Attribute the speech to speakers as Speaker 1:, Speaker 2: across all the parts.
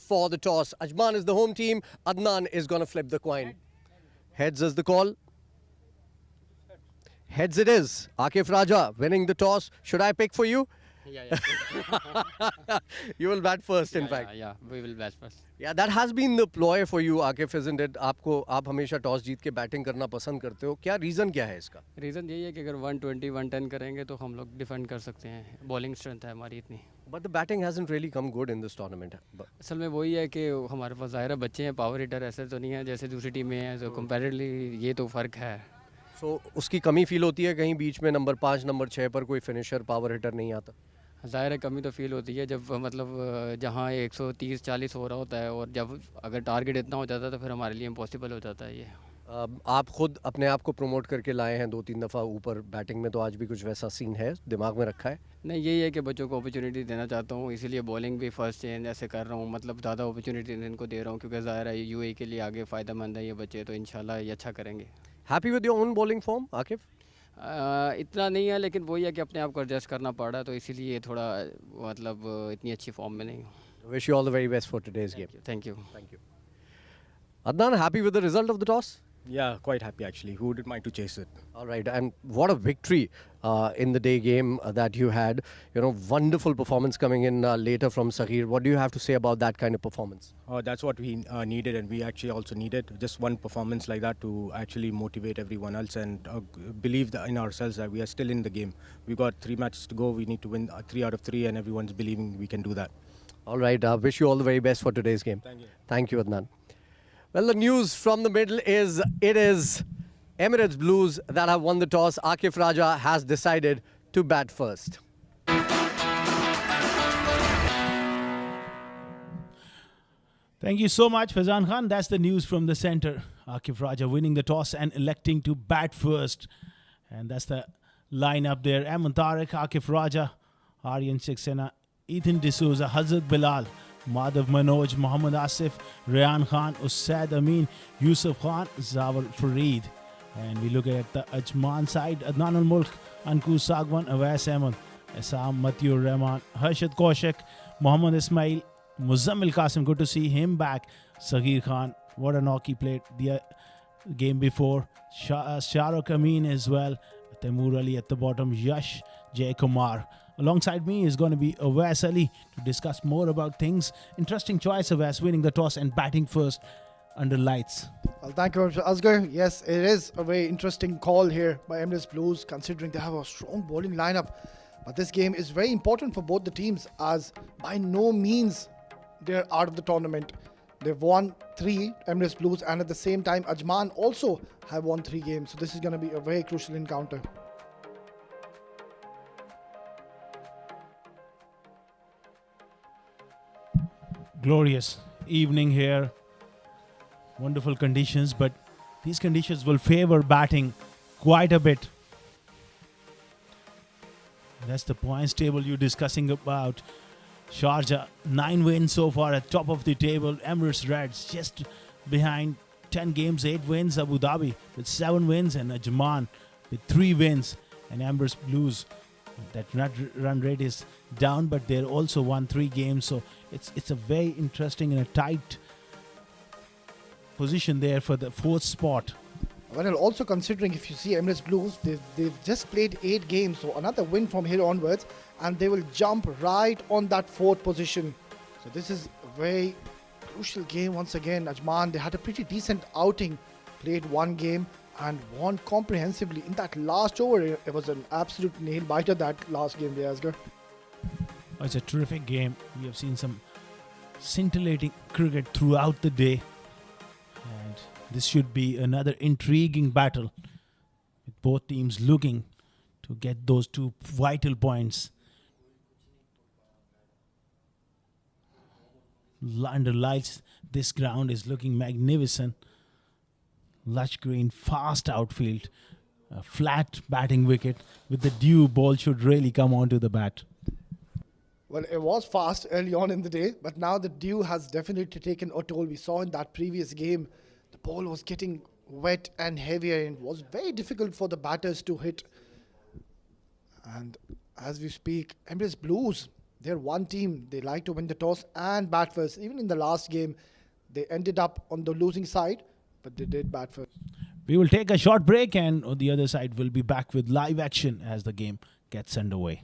Speaker 1: for the toss. Ajman is the home team. Adnan is going to flip the coin. Heads is the call. Heads it is. Akif Raja winning the toss. Should I pick for you?
Speaker 2: Yeah.
Speaker 1: You will bat first, in fact.
Speaker 2: Yeah, we will bat first.
Speaker 1: Yeah, that has been the ploy for you, Akif, isn't it? आप हमेशा toss जीत के batting करना पसंद करते हो. क्या reason क्या है इसका?
Speaker 2: रीज़न यही है कि अगर 120 110 करेंगे तो हम लोग डिफेंड कर सकते हैं. बॉलिंग स्ट्रेंथ है हमारी इतनी.
Speaker 1: But the batting hasn't really come good in this tournament.
Speaker 2: असल में वही है कि हमारे पास ज़ाहिर है बच्चे हैं, पावर हिटर ऐसे तो नहीं है जैसे दूसरी टीमें हैं. तो कंपैरेटिवली ये तो फ़र्क है.
Speaker 1: So उसकी कमी फील होती है कहीं बीच में नंबर 5 नंबर 6 पर कोई फिनिशर पावर हिटर नहीं आता.
Speaker 2: ज़ाहिर है कमी तो फील होती है जब मतलब जहाँ 130-40 हो रहा होता है और जब अगर टारगेट इतना हो जाता है तो फिर हमारे लिए इम्पॉसिबल हो जाता है ये.
Speaker 1: आप खुद अपने आप को प्रमोट करके लाए हैं 2-3 दफ़ा ऊपर बैटिंग में, तो आज भी कुछ वैसा सीन है दिमाग में रखा है?
Speaker 2: नहीं, यही है कि बच्चों को अपॉर्चुनिटी देना चाहता हूँ, इसीलिए बॉलिंग भी फर्स्ट चेंज ऐसे कर रहा हूँ. मतलब ज़्यादा अपॉर्चुनिटी इनको दे रहा हूँ क्योंकि ज़ाहिर है यूएई के लिए आगे फ़ायदेमंद है ये बच्चे, तो इंशाल्लाह ये अच्छा करेंगे.
Speaker 1: Happy with your own bowling form Akif?
Speaker 2: इतना नहीं है लेकिन वही है कि अपने आप को एडजस्ट करना पड़ रहा है, तो इसीलिए थोड़ा मतलब इतनी अच्छी फॉर्म में नहीं हूँ.
Speaker 1: Wish you all the very best for today's game.
Speaker 2: Thank you.
Speaker 1: Adnan, happy with the result of the toss?
Speaker 3: Yeah, quite happy actually. Who didn't mind to chase it?
Speaker 1: All right, and what a victory in the day game that you had. You know, wonderful performance coming in later from Saghir. What do you have to say about that kind of performance?
Speaker 3: That's what we needed, and we actually also needed just one performance like that to actually motivate everyone else and believe in ourselves that we are still in the game. We've got 3 matches to go. We need to win 3 out of 3, and everyone's believing we can do that.
Speaker 1: All right, wish you all the very best for today's game.
Speaker 3: Thank you.
Speaker 1: Thank you, Adnan. Well, the news from the middle is it is Emirates Blues that have won the toss. Akif Raja has decided to bat first.
Speaker 4: Thank you so much, Faizan Khan. That's the news from the centre. Akif Raja winning the toss and electing to bat first. And that's the lineup there. Emman Tariq, Akif Raja, Aryan Saxena, Ethan D'Souza, Hazrat Bilal, Madhav Manoj, Mohammad Asif, Rayan Khan, Usaid Amin, Yusuf Khan, Zawar Fareed. And we look at the Ajman side, Adnan al-Mulk, Anku Sagwan, Awais Ahmed, Assam Matiur Rahman, Harshad Kaushik, Mohammad Ismail, Muzammil Qasim, good to see him back. Saghir Khan, what a knock he played the game before. Shahrukh Amin as well. Taimur Ali at the bottom. Yash Jay Kumar. Alongside me is going to be Awais Ali to discuss more about things. Interesting choice, Awais, winning the toss and batting first under lights.
Speaker 5: Well, thank you, Mr. Asghar. Yes, it is a very interesting call here by Emirates Blues, considering they have a strong bowling lineup. But this game is very important for both the teams, as by no means they're out of the tournament. They've won 3, Emirates Blues, and at the same time, Ajman also have won 3 games. So this is going to be a very crucial encounter.
Speaker 4: Glorious evening here. Wonderful conditions, but these conditions will favor batting quite a bit. That's the points table you're discussing about. Sharjah, 9 wins so far at top of the table. Emirates Reds just behind, 10 games, 8 wins. Abu Dhabi with 7 wins, and Ajman with 3 wins. And Emirates Blues, that run rate is down, but they're also won 3 games. So it's a very interesting and a tight position there for the 4th spot.
Speaker 5: Well, also considering if you see Emirates Blues, they've just played 8 games, so another win from here onwards, and they will jump right on that 4th position. So this is a very crucial game once again. Ajman, they had a pretty decent outing, played 1 game and won comprehensively in that last over. It was an absolute nail biter, that last game there, Asghar.
Speaker 4: Oh, it's a terrific game. We have seen some scintillating cricket throughout the day. And this should be another intriguing battle, with both teams looking to get those 2 vital points. Under lights, this ground is looking magnificent. Lush green, fast outfield, a flat batting wicket with the dew. Ball should really come onto the bat.
Speaker 5: Well, it was fast early on in the day, but now the dew has definitely taken a toll. We saw in that previous game, the ball was getting wet and heavier, and it was very difficult for the batters to hit. And as we speak, Emirates Blues, They're one team. They like to win the toss and bat first. Even in the last game, they ended up on the losing side, but they did bat first.
Speaker 4: We will take a short break, and on the other side, we'll be back with live action as the game gets underway.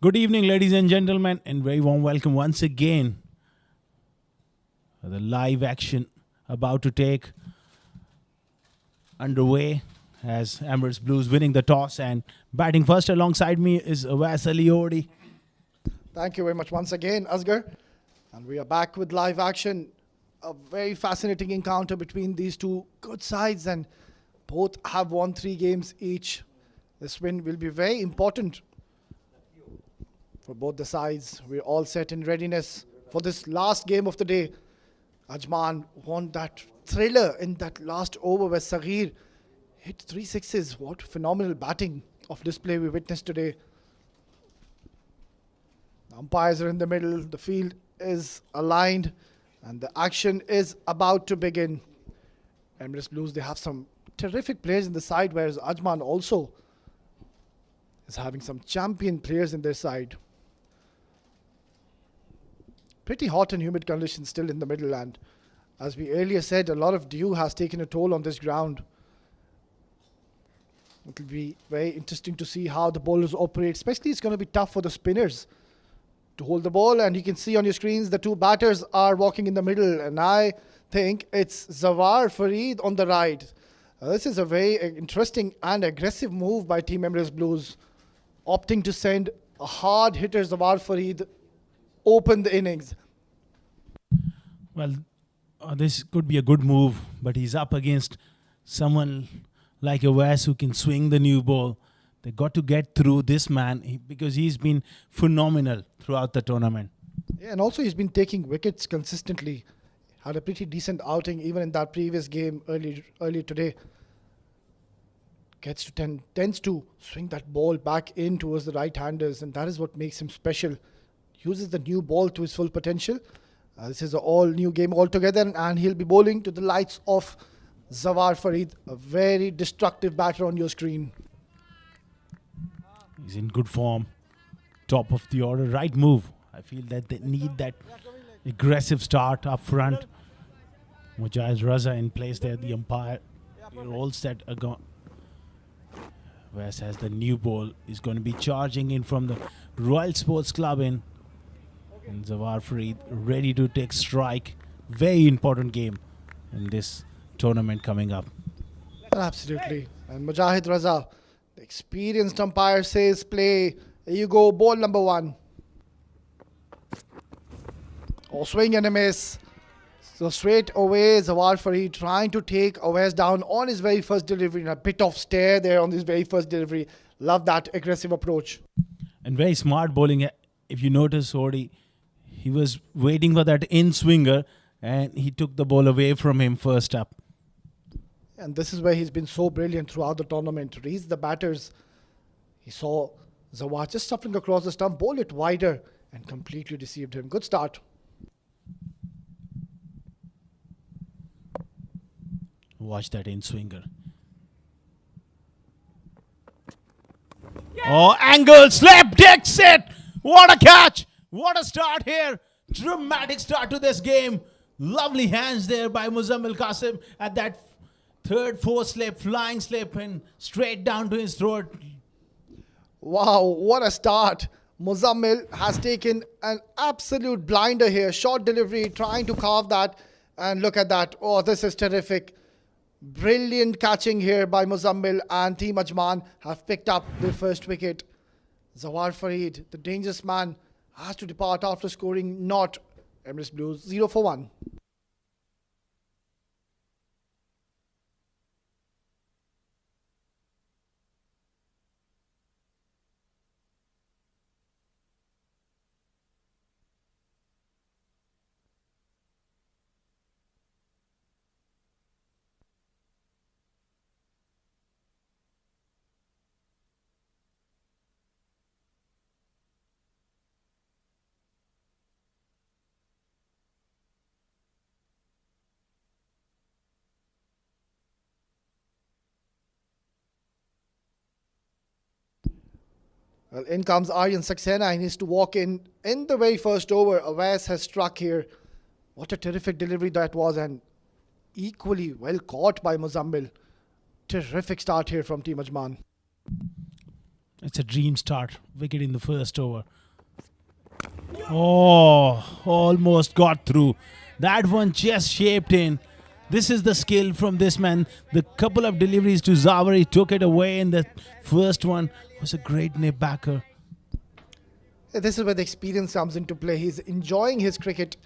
Speaker 4: Good evening, ladies and gentlemen, and very warm welcome once again. The live action about to take underway as Emirates Blues winning the toss and batting first. Alongside me is Awais Aliodi.
Speaker 5: Thank you very much once again, Asghar. And we are back with live action. A very fascinating encounter between these two good sides, and both have won 3 games each. This win will be very important for both the sides. We're all set in readiness for this last game of the day. Ajman won that thriller in that last over where Saghir hit 3 sixes. What phenomenal batting of display we witnessed today. The umpires are in the middle. The field is aligned and the action is about to begin. Emirates Blues, they have some terrific players in the side, whereas Ajman also is having some champion players in their side. Pretty hot and humid conditions still in the middle, and as we earlier said, a lot of dew has taken a toll on this ground. It will be very interesting to see how the bowlers operate. Especially it's going to be tough for the spinners to hold the ball, and you can see on your screens the 2 batters are walking in the middle, and I think it's Zawar Farid on the right. This is a very interesting and aggressive move by Team Emirates Blues, opting to send a hard hitter Zawar Farid open the innings.
Speaker 4: Well, this could be a good move, but he's up against someone like Awais who can swing the new ball. They got to get through this man because he's been phenomenal throughout the tournament.
Speaker 5: Yeah, and also he's been taking wickets consistently. Had a pretty decent outing even in that previous game early today. Tends to swing that ball back in towards the right-handers, and that is what makes him special. Uses the new ball to his full potential. This is an all-new game altogether, and he'll be bowling to the likes of Zawar Farid, a very destructive batter on your screen.
Speaker 4: He's in good form. Top of the order. Right move. I feel that they need that aggressive start up front. Mujahid Raza in place there. The umpire. We're all set. Wes has the new ball. Is going to be charging in from the Royal Sports Club in. And Zawar Farid ready to take strike. Very important game in this tournament coming up.
Speaker 5: Absolutely. And Mujahid Raza, the experienced umpire, says play. Here you go, ball number 1. Oh, swing and a miss. So straight away, Zawar Farid trying to take Awais down on his very first delivery. And a bit of stare there on his very first delivery. Love that aggressive approach.
Speaker 4: And very smart bowling. If you notice, Odi, he was waiting for that in-swinger and he took the ball away from him first up.
Speaker 5: And this is where he's been so brilliant throughout the tournament. Reads the batters. He saw Zawar just shuffling across the stump, bowl it wider, and completely deceived him. Good start.
Speaker 4: Watch that in-swinger. Oh, angle, slap, takes it. What a catch. What a start here. Dramatic start to this game. Lovely hands there by Muzammil Qasim at that 3rd, 4th slip, flying slip, and straight down to his throat.
Speaker 5: Wow, what a start. Muzammil has taken an absolute blinder here. Short delivery, trying to carve that. And look at that. Oh, this is terrific. Brilliant catching here by Muzammil, and Team Ajman have picked up their first wicket. Zawar Farid, the dangerous man, has to depart after scoring not. Emirates Blues 0 for 1. Well, in comes Aryan Saxena. He needs to walk in the very first over. Awais has struck here. What a terrific delivery that was, and equally well caught by Muzammil. Terrific start here from Team Ajman.
Speaker 4: It's a dream start. Wicket in the first over. Oh, almost got through. That one just shaped in. This is the skill from this man. The couple of deliveries to Zawari took it away, and the first one was a great nip backer.
Speaker 5: This is where the experience comes into play. He's enjoying his cricket.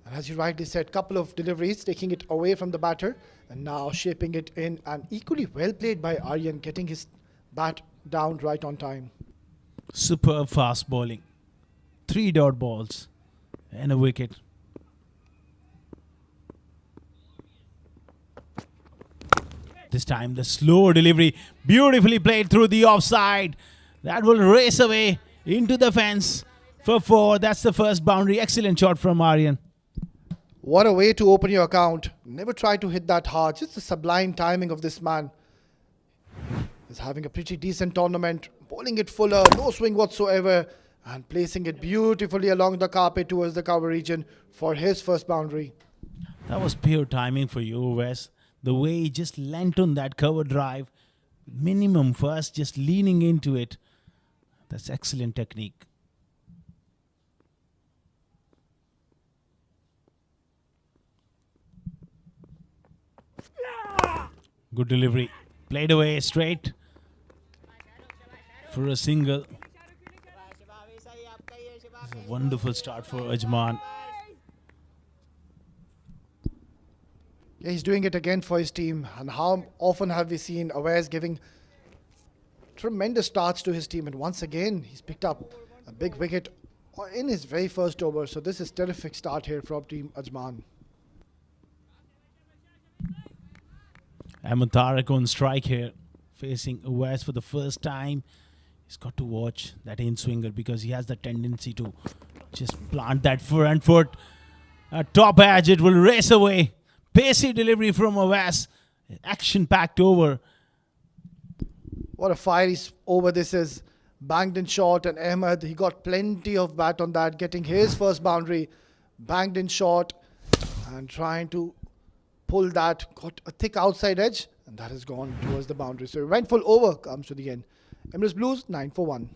Speaker 5: And as you rightly said, couple of deliveries, taking it away from the batter and now shaping it in. And equally well played by Aryan, getting his bat down right on time.
Speaker 4: Superb fast bowling. 3 dot balls and a wicket. This time the slow delivery, beautifully played through the offside. That will race away into the fence for 4. That's the first boundary. Excellent shot from Aryan.
Speaker 5: What a way to open your account. Never try to hit that hard. Just the sublime timing of this man. He's having a pretty decent tournament. Bowling it fuller, no swing whatsoever. And placing it beautifully along the carpet towards the cover region for his first boundary.
Speaker 4: That was pure timing for you, Wes. The way he just leant on that cover drive. Minimum first, just leaning into it. That's excellent technique. Good delivery. Played away straight for a single. It's a wonderful start for Ajman.
Speaker 5: Yeah, he's doing it again for his team. And how often have we seen Awais giving tremendous starts to his team? And once again, he's picked up a big wicket in his very first over. So this is terrific start here from Team Ajman.
Speaker 4: Ahmed Tariq on strike here, facing Awais for the first time. He's got to watch that in-swinger because he has the tendency to just plant that front foot. At top edge, it will race away. Pacey delivery from Awais. Action-packed over.
Speaker 5: What a fiery over this is. Banged in short, and Ahmed, he got plenty of bat on that, getting his first boundary. Banged in short and trying to pull that, got a thick outside edge, and that has gone towards the boundary. So eventful over comes to the end. Emirates Blues 9 for 1.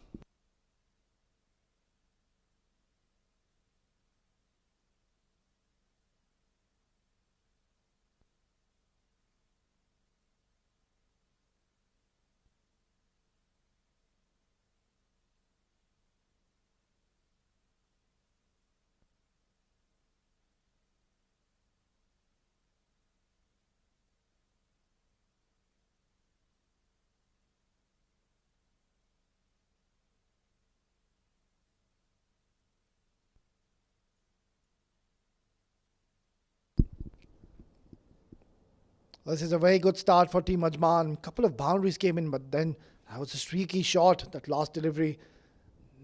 Speaker 5: This is a very good start for Team Ajman. A couple of boundaries came in, but then that was a streaky shot, that last delivery.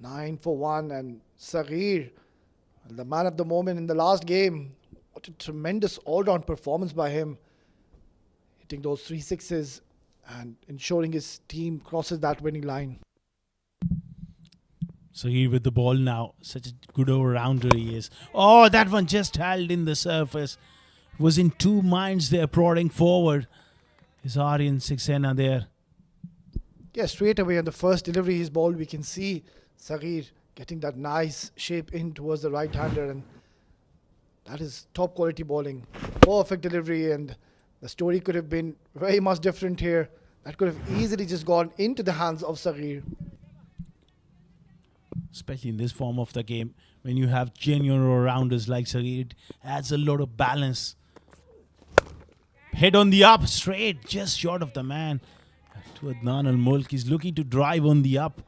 Speaker 5: 9 for 1, and Saghir, the man of the moment in the last game. What a tremendous all-round performance by him. Hitting those 3 sixes and ensuring his team crosses that winning line.
Speaker 4: So here with the ball now. Such a good all-rounder he is. Oh, that one just held in the surface. Was in 2 minds there, prodding forward. Is Aryan Saxena there?
Speaker 5: Yeah, straight away on the first delivery his ball, we can see Saghir getting that nice shape in towards the right-hander, and that is top quality bowling. Perfect delivery, and the story could have been very much different here. That could have easily just gone into the hands of Saghir.
Speaker 4: Especially in this form of the game, when you have genuine all-rounders like Saghir, it adds a lot of balance. Head on the up, straight, just short of the man. To Adnan Al-Mulk, he's looking to drive on the up.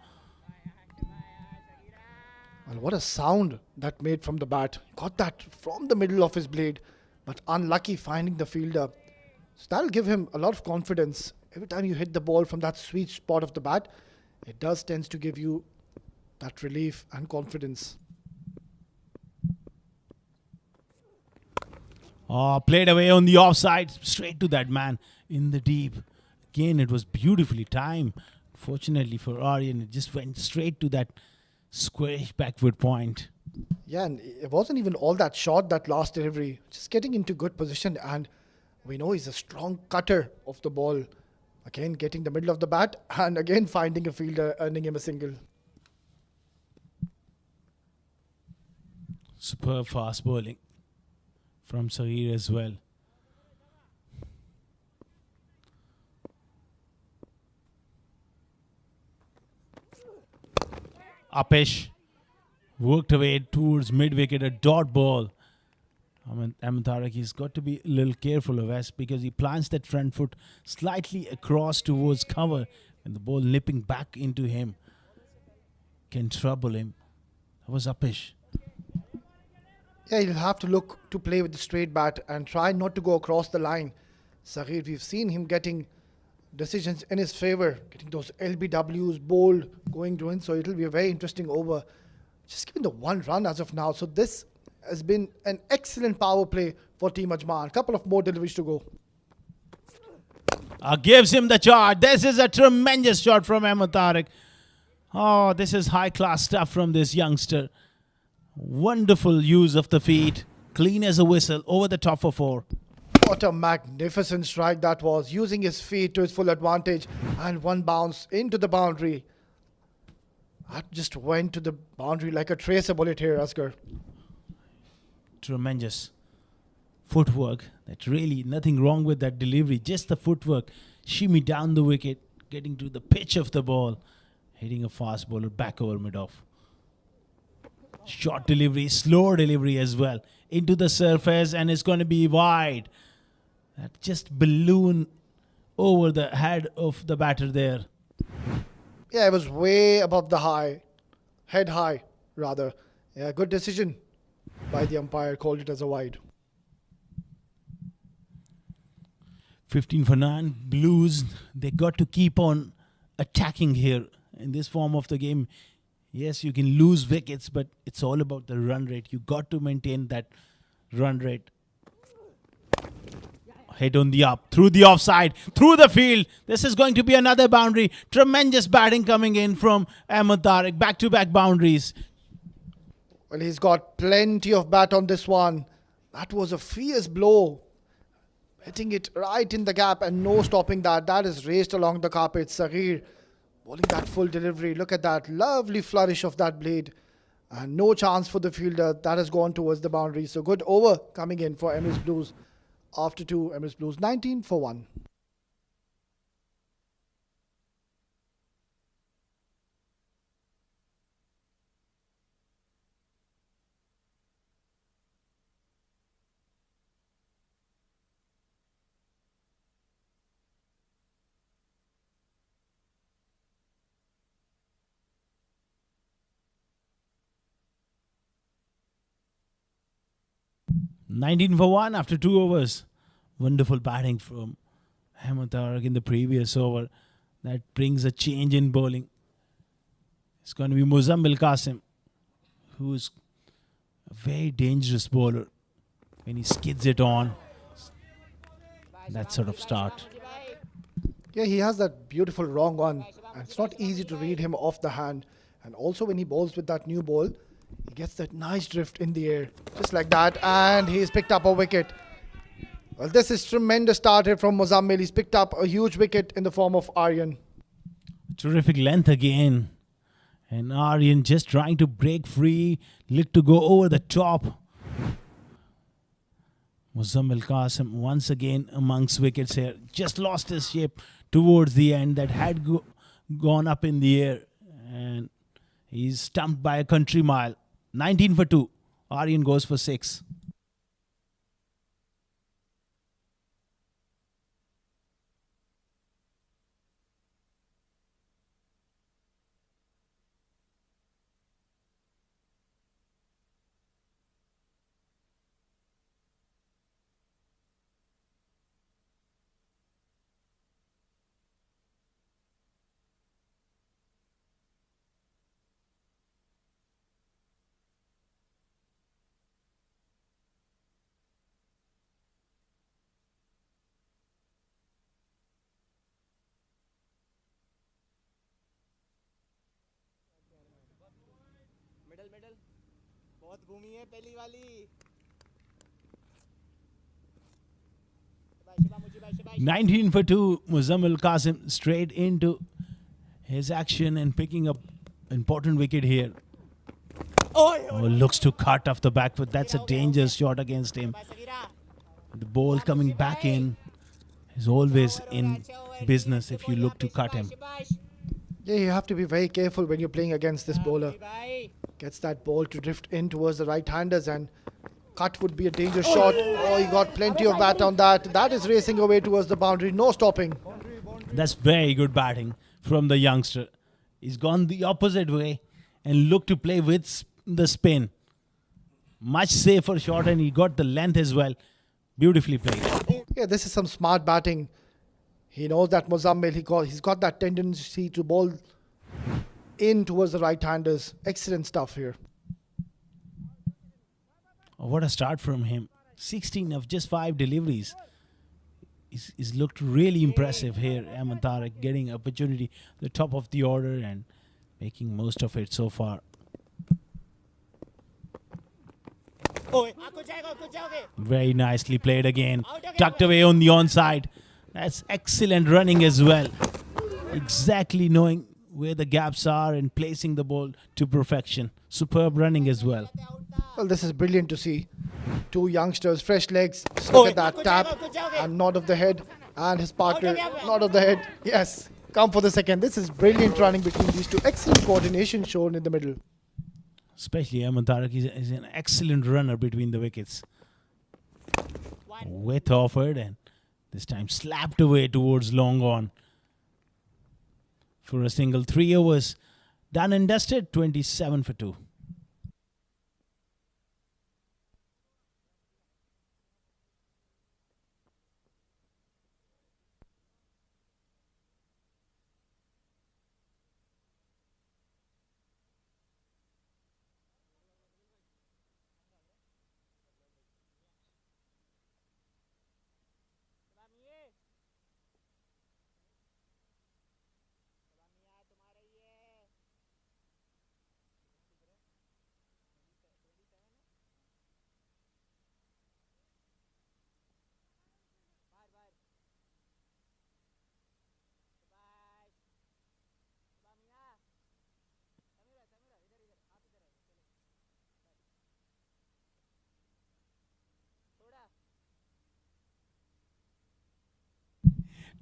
Speaker 5: Well, what a sound that made from the bat. Got that from the middle of his blade, but unlucky finding the fielder. So that'll give him a lot of confidence. Every time you hit the ball from that sweet spot of the bat, it does tends to give you that relief and confidence.
Speaker 4: Oh, played away on the offside, straight to that man in the deep. Again, it was beautifully timed. Fortunately for Aryan, it just went straight to that squarish backward point.
Speaker 5: Yeah, and it wasn't even all that short, that last delivery. Just getting into good position, and we know he's a strong cutter of the ball. Again, getting the middle of the bat and again finding a fielder, earning him a single.
Speaker 4: Superb fast bowling from Saghir as well. Apesh worked away towards mid-wicket, a dot ball. Ahmed Tariq, he's got to be a little careful of us because he plants that front foot slightly across towards cover and the ball nipping back into him can trouble him. That was Apesh.
Speaker 5: Yeah, he'll have to look to play with the straight bat and try not to go across the line. Saghir, we've seen him getting decisions in his favour, getting those LBWs, bold, going to win. So it'll be a very interesting over. Just given the 1 run as of now. So this has been an excellent power play for Team Ajman. A couple of more deliveries to go.
Speaker 4: Gives him the charge. This is a tremendous shot from Ahmed Tariq. Oh, this is high-class stuff from this youngster. Wonderful use of the feet. Clean as a whistle. Over the top for 4.
Speaker 5: What a magnificent strike that was. Using his feet to his full advantage. And 1 bounce into the boundary. That just went to the boundary like a tracer bullet here, Asghar.
Speaker 4: Tremendous footwork. That really nothing wrong with that delivery. Just the footwork. Shimmy down the wicket. Getting to the pitch of the ball. Hitting a fast bowler back over mid-off. Short delivery. Slow delivery as well. Into the surface and it's going to be wide. That just balloon over the head of the batter there.
Speaker 5: Yeah, it was way above the high. Head high, rather. Yeah, good decision by the umpire. Called it as a wide.
Speaker 4: 15 for 9. Blues, they got to keep on attacking here in this form of the game. Yes, you can lose wickets, but it's all about the run rate. You got to maintain that run rate. Head on the up, through the offside, through the field. This is going to be another boundary. Tremendous batting coming in from Ahmed Tariq. Back-to-back boundaries.
Speaker 5: Well, he's got plenty of bat on this one. That was a fierce blow. Hitting it right in the gap and no stopping that. That is raced along the carpet. Saghir bowling that full delivery. Look at that lovely flourish of that blade. And no chance for the fielder. That has gone towards the boundary. So good over coming in for Emirates Blues. After 2, Emirates Blues 19 for 1.
Speaker 4: $19 for 1 after 2 overs. Wonderful batting from Ahmed Tariq in the previous over. That brings a change in bowling. It's going to be Muzammil Qasim, who's a very dangerous bowler when he skids it on. That sort of start.
Speaker 5: Yeah, he has that beautiful wrong one. And it's not easy to read him off the hand. And also when he bowls with that new ball, he gets that nice drift in the air. Just like that. And he's picked up a wicket. Well, this is tremendous start here from Muzammil. He's picked up a huge wicket in the form of Aryan.
Speaker 4: Terrific length again. And Aryan just trying to break free. Look to go over the top. Muzammil Qasim once again amongst wickets here. Just lost his shape towards the end. That had gone up in the air. And he's stumped by a country mile. 19 for 2. Aryan goes for 6.
Speaker 6: बहुत घूमी है पहली वाली
Speaker 4: 19 for 2. Muzammil Qasim straight into his action and picking up important wicket here. Oh, looks to cut off the back foot. That's a dangerous shot against him. The ball coming back in is always in business if you look to cut him.
Speaker 5: Yeah, you have to be very careful when you're playing against this bowler. Gets that ball to drift in towards the right-handers, and cut would be a dangerous shot. Oh, he got plenty of bat on that. That is racing away towards the boundary. No stopping.
Speaker 4: That's very good batting from the youngster. He's gone the opposite way and looked to play with the spin. Much safer shot, and he got the length as well. Beautifully played.
Speaker 5: Yeah, this is some smart batting. He knows that Muzammil, he's got that tendency to bowl in towards the right-handers. Excellent stuff here.
Speaker 4: Oh, what a start from him. 16 of just 5 deliveries. He's looked really impressive here. Ajman Tariq getting opportunity at the top of the order and making most of it so far. Very nicely played again. Tucked away on the onside. That's excellent running as well. Exactly knowing where the gaps are and placing the ball to perfection. Superb running as well.
Speaker 5: Well, this is brilliant to see. 2 youngsters, fresh legs. Just look at that tap and nod of the head. And his partner, nod of the head. Yes, come for the second. This is brilliant running between these two. Excellent coordination shown in the middle.
Speaker 4: Especially Ajman Tariq is an excellent runner between the wickets. Width offered and this time slapped away towards long on. For a single, 3 overs. Done and dusted, 27 for 2.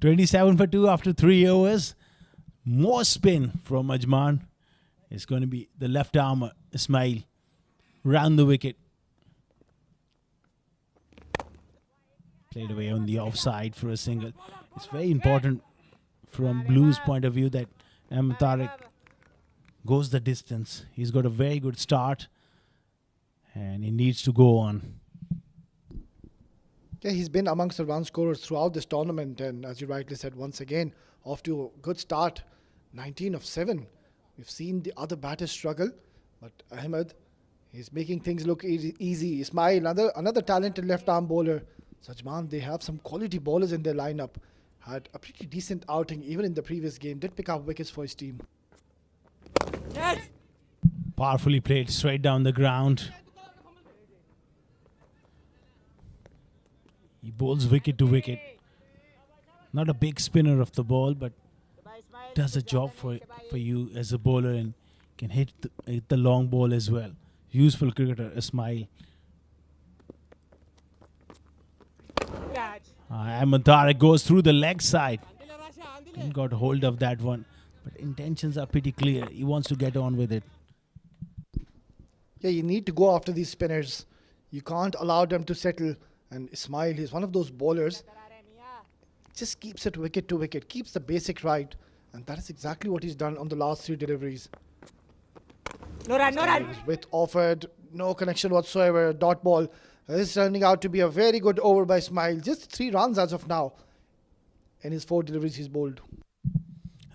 Speaker 4: $27 for 2 after 3 overs. More spin from Ajman. It's going to be the left armer, Ismail, round the wicket. Played away on the offside for a single. It's very important from Blues' point of view that Ajman Tariq goes the distance. He's got a very good start and he needs to go on.
Speaker 5: Yeah, he's been amongst the run scorers throughout this tournament, and as you rightly said, once again, off to a good start. 19 of 7. We've seen the other batters struggle, but Ahmed, he's making things look easy. Ismail, another talented left-arm bowler. Ajman, they have some quality bowlers in their lineup. Had a pretty decent outing even in the previous game. Did pick up wickets for his team.
Speaker 4: Yes. Powerfully played straight down the ground. He bowls wicket to wicket. Not a big spinner of the ball, but does a job for you as a bowler and can hit the long ball as well. Useful cricketer, Ismail. Ajman Tariq goes through the leg side. He got hold of that one. But intentions are pretty clear. He wants to get on with it.
Speaker 5: Yeah, you need to go after these spinners. You can't allow them to settle. And Ismail, he's one of those bowlers, just keeps it wicket to wicket, keeps the basic right. And that is exactly what he's done on the last 3 deliveries.
Speaker 6: No run, no run.
Speaker 5: With offered, no connection whatsoever, dot ball. This is turning out to be a very good over by Ismail. Just 3 runs as of now. In his 4 deliveries he's bowled.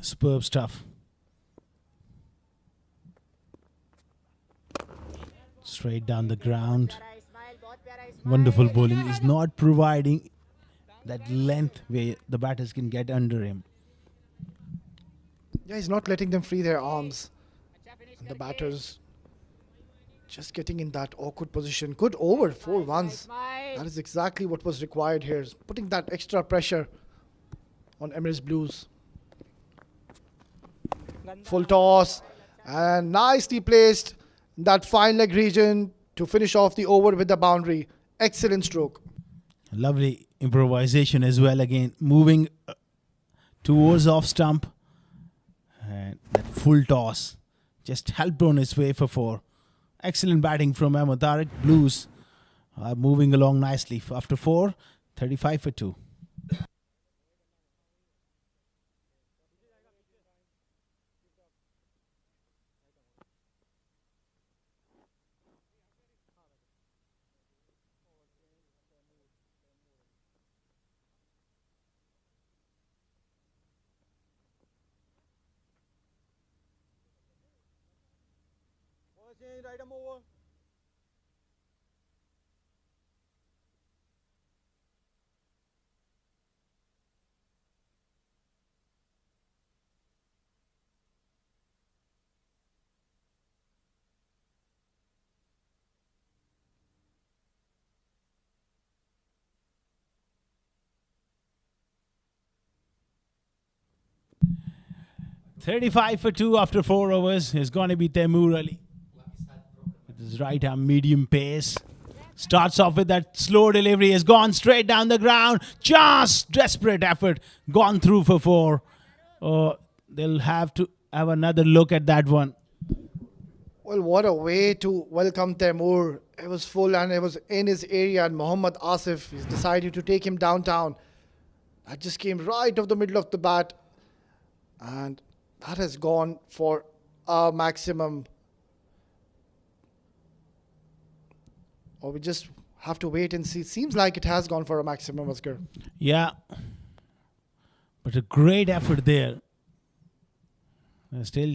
Speaker 4: Superb stuff. Straight down the ground. Wonderful bowling. Is not providing that length where the batters can get under him.
Speaker 5: Yeah, he's not letting them free their arms. And the batters Just getting in that awkward position. Good over, 4 runs.
Speaker 6: Smile.
Speaker 5: That is exactly what was required here. Putting that extra pressure on Emirates Blues. Full toss and nicely placed in that fine leg region to finish off the over with the boundary. Excellent stroke.
Speaker 4: Lovely improvisation as well. Again, moving towards off stump. And that full toss just helped on his way for 4. Excellent batting from Ahmed Tariq. Blues are moving along nicely. After 4, 35 for 2.
Speaker 3: Right,
Speaker 4: 35 for 2 after 4 overs is going to be Taimur Ali. With his right arm medium pace. Starts off with that slow delivery. Has gone straight down the ground. Just desperate effort. Gone through for 4. They'll have to have another look at that one.
Speaker 5: Well, what a way to welcome Taimur. It was full and it was in his area, and Mohammad Asif is decided to take him downtown. That just came right off the middle of the bat, and that has gone for a maximum. Or we just have to wait and see. Seems like it has gone for a maximum, Oscar.
Speaker 4: Yeah. But a great effort there. Still,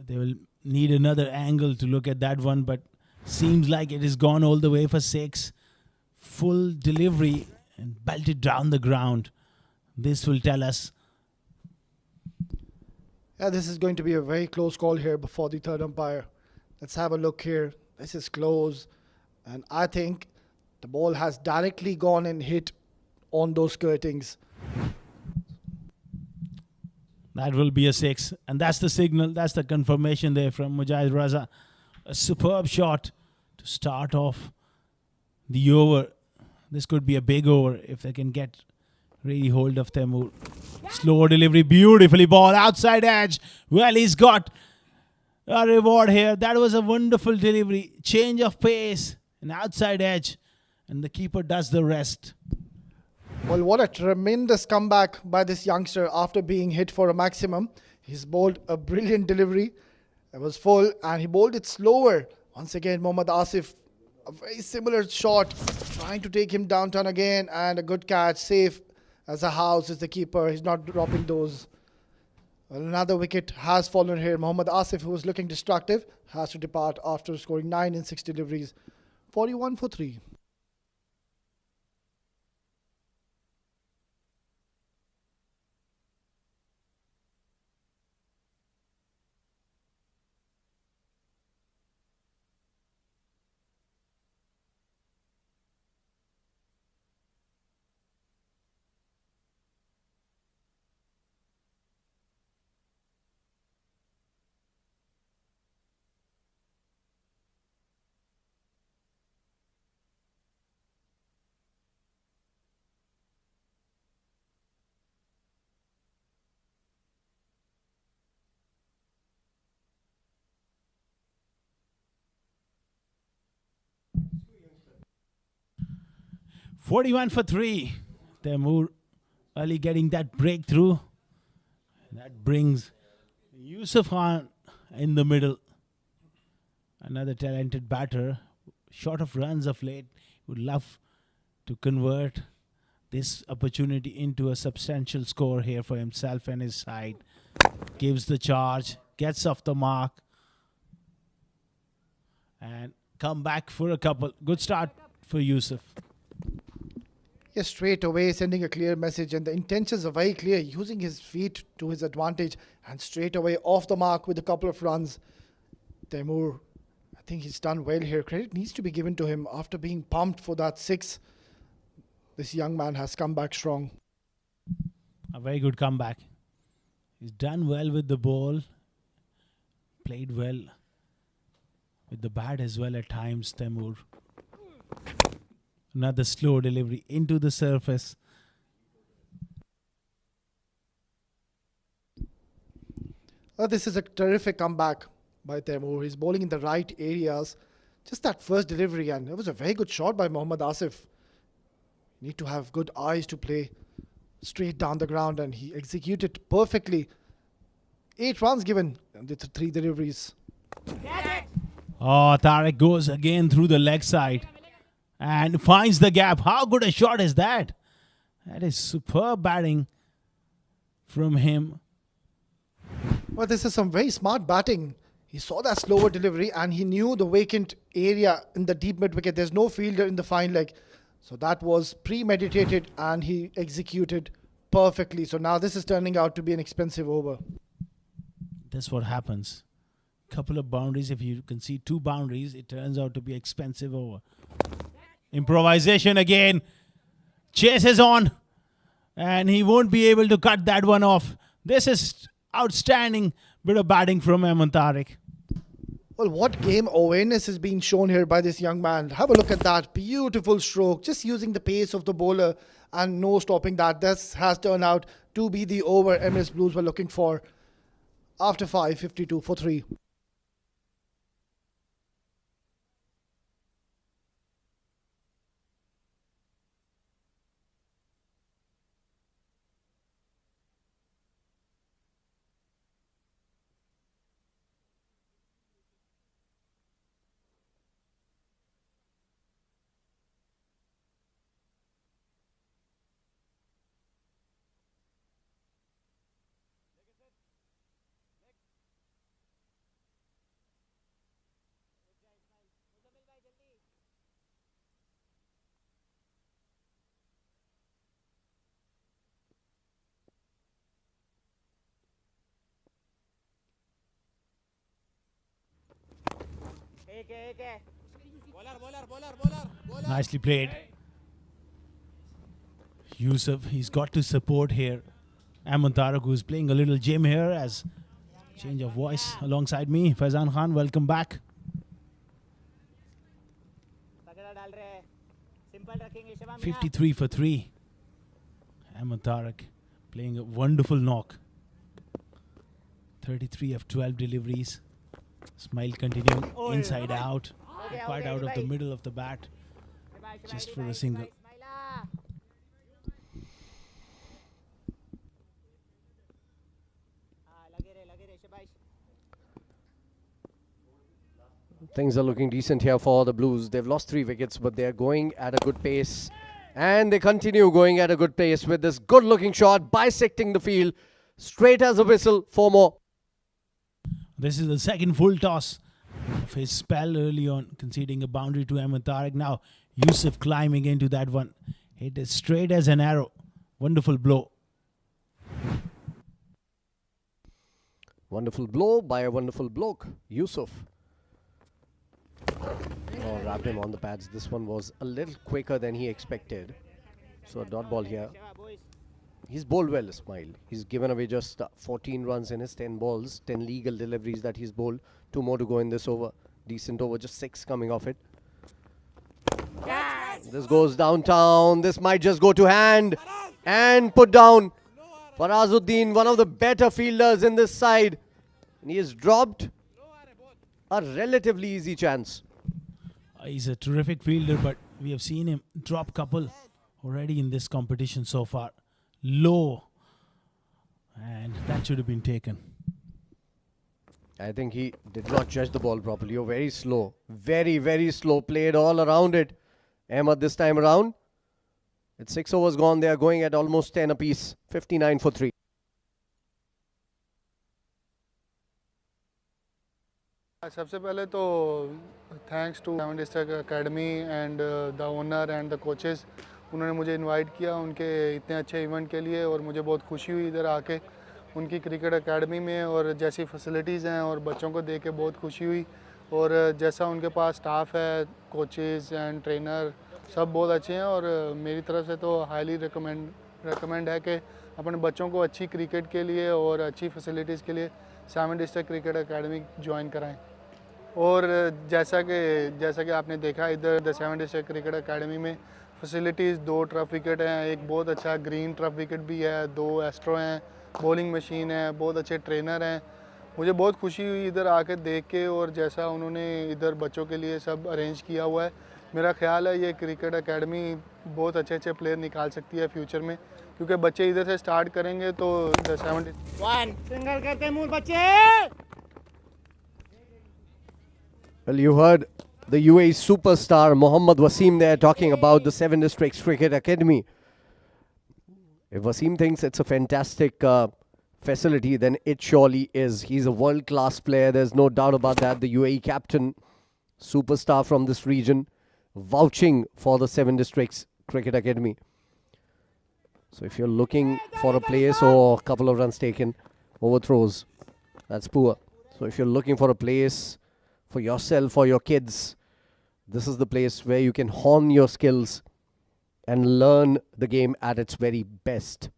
Speaker 4: they will need another angle to look at that one, but seems like it has gone all the way for 6. Full delivery and belted down the ground. This will tell us.
Speaker 5: Yeah, this is going to be a very close call here before the third umpire. Let's have a look here. This is close, and I think the ball has directly gone and hit on those skirtings.
Speaker 4: That will be a 6, and that's the signal. That's the confirmation there from Mujahid Raza. A superb shot to start off the over. This could be a big over if they can get really hold of Taimur. Slow delivery, beautifully ball, outside edge. Well, he's got a reward here. That was a wonderful delivery. Change of pace, an outside edge, and the keeper does the rest.
Speaker 5: Well, what a tremendous comeback by this youngster after being hit for a maximum. He's bowled a brilliant delivery. It was full, and he bowled it slower. Once again, Mohammad Asif, a very similar shot, trying to take him downtown again, and a good catch, safe as a house is the keeper. He's not dropping those. Well, another wicket has fallen here. Mohammad Asif, who was looking destructive, has to depart after scoring 9 in 6 deliveries. 41 for 3.
Speaker 4: $41 for 3. Taimur Ali getting that breakthrough. That brings Yusuf Khan in the middle. Another talented batter. Short of runs of late. Would love to convert this opportunity into a substantial score here for himself and his side. Gives the charge. Gets off the mark. And come back for a couple. Good start for Yusuf.
Speaker 5: Yes, straight away sending a clear message, and the intentions are very clear, using his feet to his advantage, and straight away off the mark with a couple of runs. Temur, I think he's done well here. Credit needs to be given to him after being pumped for that 6. This young man has come back strong.
Speaker 4: A very good comeback. He's done well with the ball. Played well with the bat as well at times, Temur. Another slow delivery into the surface.
Speaker 5: This is a terrific comeback by Temur. He's bowling in the right areas. Just that first delivery, and it was a very good shot by Mohammad Asif. You need to have good eyes to play straight down the ground, and he executed perfectly. 8 runs given with 3 deliveries.
Speaker 4: Oh, Tariq goes again through the leg side and finds the gap. How good a shot is that? That is superb batting from him.
Speaker 5: Well, this is some very smart batting. He saw that slower delivery and he knew the vacant area in the deep mid wicket. There's no fielder in the fine leg. So that was premeditated and he executed perfectly. So now this is turning out to be an expensive over.
Speaker 4: That's what happens. Couple of boundaries. If you can see 2 boundaries, it turns out to be expensive over. Improvisation again. Chases on. And he won't be able to cut that one off. This is outstanding bit of batting from Ajman Tariq.
Speaker 5: Well, what game awareness is being shown here by this young man. Have a look at that. Beautiful stroke. Just using the pace of the bowler and no stopping that. This has turned out to be the over Emirates Blues were looking for after 5, 52 for 3.
Speaker 4: Nicely played. Yusuf, he's got to support here. Ajman Tariq, who's playing a little gym here as change of voice alongside me. Faizan Khan, welcome back. 53 for 3. Ajman Tariq playing a wonderful knock. 33 of 12 deliveries. Smile continuing inside out. Quite out of the middle of the bat. Just for a single.
Speaker 1: Things are looking decent here for the Blues. They've lost 3 wickets, but they're going at a good pace. And they continue going at a good pace with this good-looking shot, bisecting the field. Straight as a whistle, 4 more.
Speaker 4: This is the second full toss of his spell early on, conceding a boundary to Ajman Tariq. Now, Yusuf climbing into that one. Hit it straight as an arrow. Wonderful blow.
Speaker 1: Wonderful blow by a wonderful bloke, Yusuf. Oh, wrapped him on the pads. This one was a little quicker than he expected. So a dot ball here. He's bowled well, Ismail. He's given away just 14 runs in his 10 balls, 10 legal deliveries that he's bowled. 2 more to go in this over. Decent over, just 6 coming off it. This goes downtown. This might just go to hand and put down. Farazuddin, one of the better fielders in this side. And he has dropped a relatively easy chance.
Speaker 4: He's a terrific fielder, but we have seen him drop couple already in this competition so far. Low. And that should have been taken.
Speaker 1: I think he did not judge the ball properly. You're very slow. Very, very slow. Played all around it. Ahmed this time around. It's 6 overs gone. They are going at almost 10 apiece. 59 for 3.
Speaker 7: सबसे पहले तो thanks to 7 district academy and the owner and the coaches. उन्होंने मुझे invite किया उनके इतने अच्छे event के लिए और मुझे बहुत खुशी हुई इधर आके. उनकी क्रिकेट एकेडमी में और जैसी फैसिलिटीज़ हैं और बच्चों को देख के बहुत खुशी हुई और जैसा उनके पास स्टाफ है, कोचेज़ एंड ट्रेनर सब बहुत अच्छे हैं और मेरी तरफ से तो हाईली रिकमेंड है कि अपने बच्चों को अच्छी क्रिकेट के लिए और अच्छी फैसिलिटीज़ के लिए 7 डिस्ट्रिक्ट क्रिकेट एकेडमी ज्वाइन कराएं। और जैसा कि आपने देखा इधर द 7 डिस्ट्रिक्ट क्रिकेट एकेडमी में फैसिलिटीज़ 2 टर्फ विकेट हैं, एक बहुत अच्छा ग्रीन टर्फ विकेट भी है, 2 एस्ट्रो हैं, बॉलिंग मशीन है, बहुत अच्छे ट्रेनर हैं। मुझे बहुत खुशी हुई इधर आके देख के और जैसा उन्होंने इधर बच्चों के लिए सब अरेंज किया हुआ है। मेरा ख्याल है ये क्रिकेट एकेडमी बहुत अच्छे प्लेयर निकाल सकती है फ्यूचर में, क्योंकि बच्चे इधर से स्टार्ट करेंगे तो 70
Speaker 6: सिंगल करते मूल बच्चे।
Speaker 1: Well, you heard the UAE superstar Mohammad Wasim there talking about the 7 Districts Cricket Academy. If Wasim thinks it's a fantastic facility, then it surely is. He's a world-class player. There's no doubt about that. The UAE captain, superstar from this region, vouching for the 7 Districts Cricket Academy. So if you're looking for a place or a couple of runs taken, overthrows, that's poor. So if you're looking for a place for yourself or your kids, this is the place where you can hone your skills and learn the game at its very best.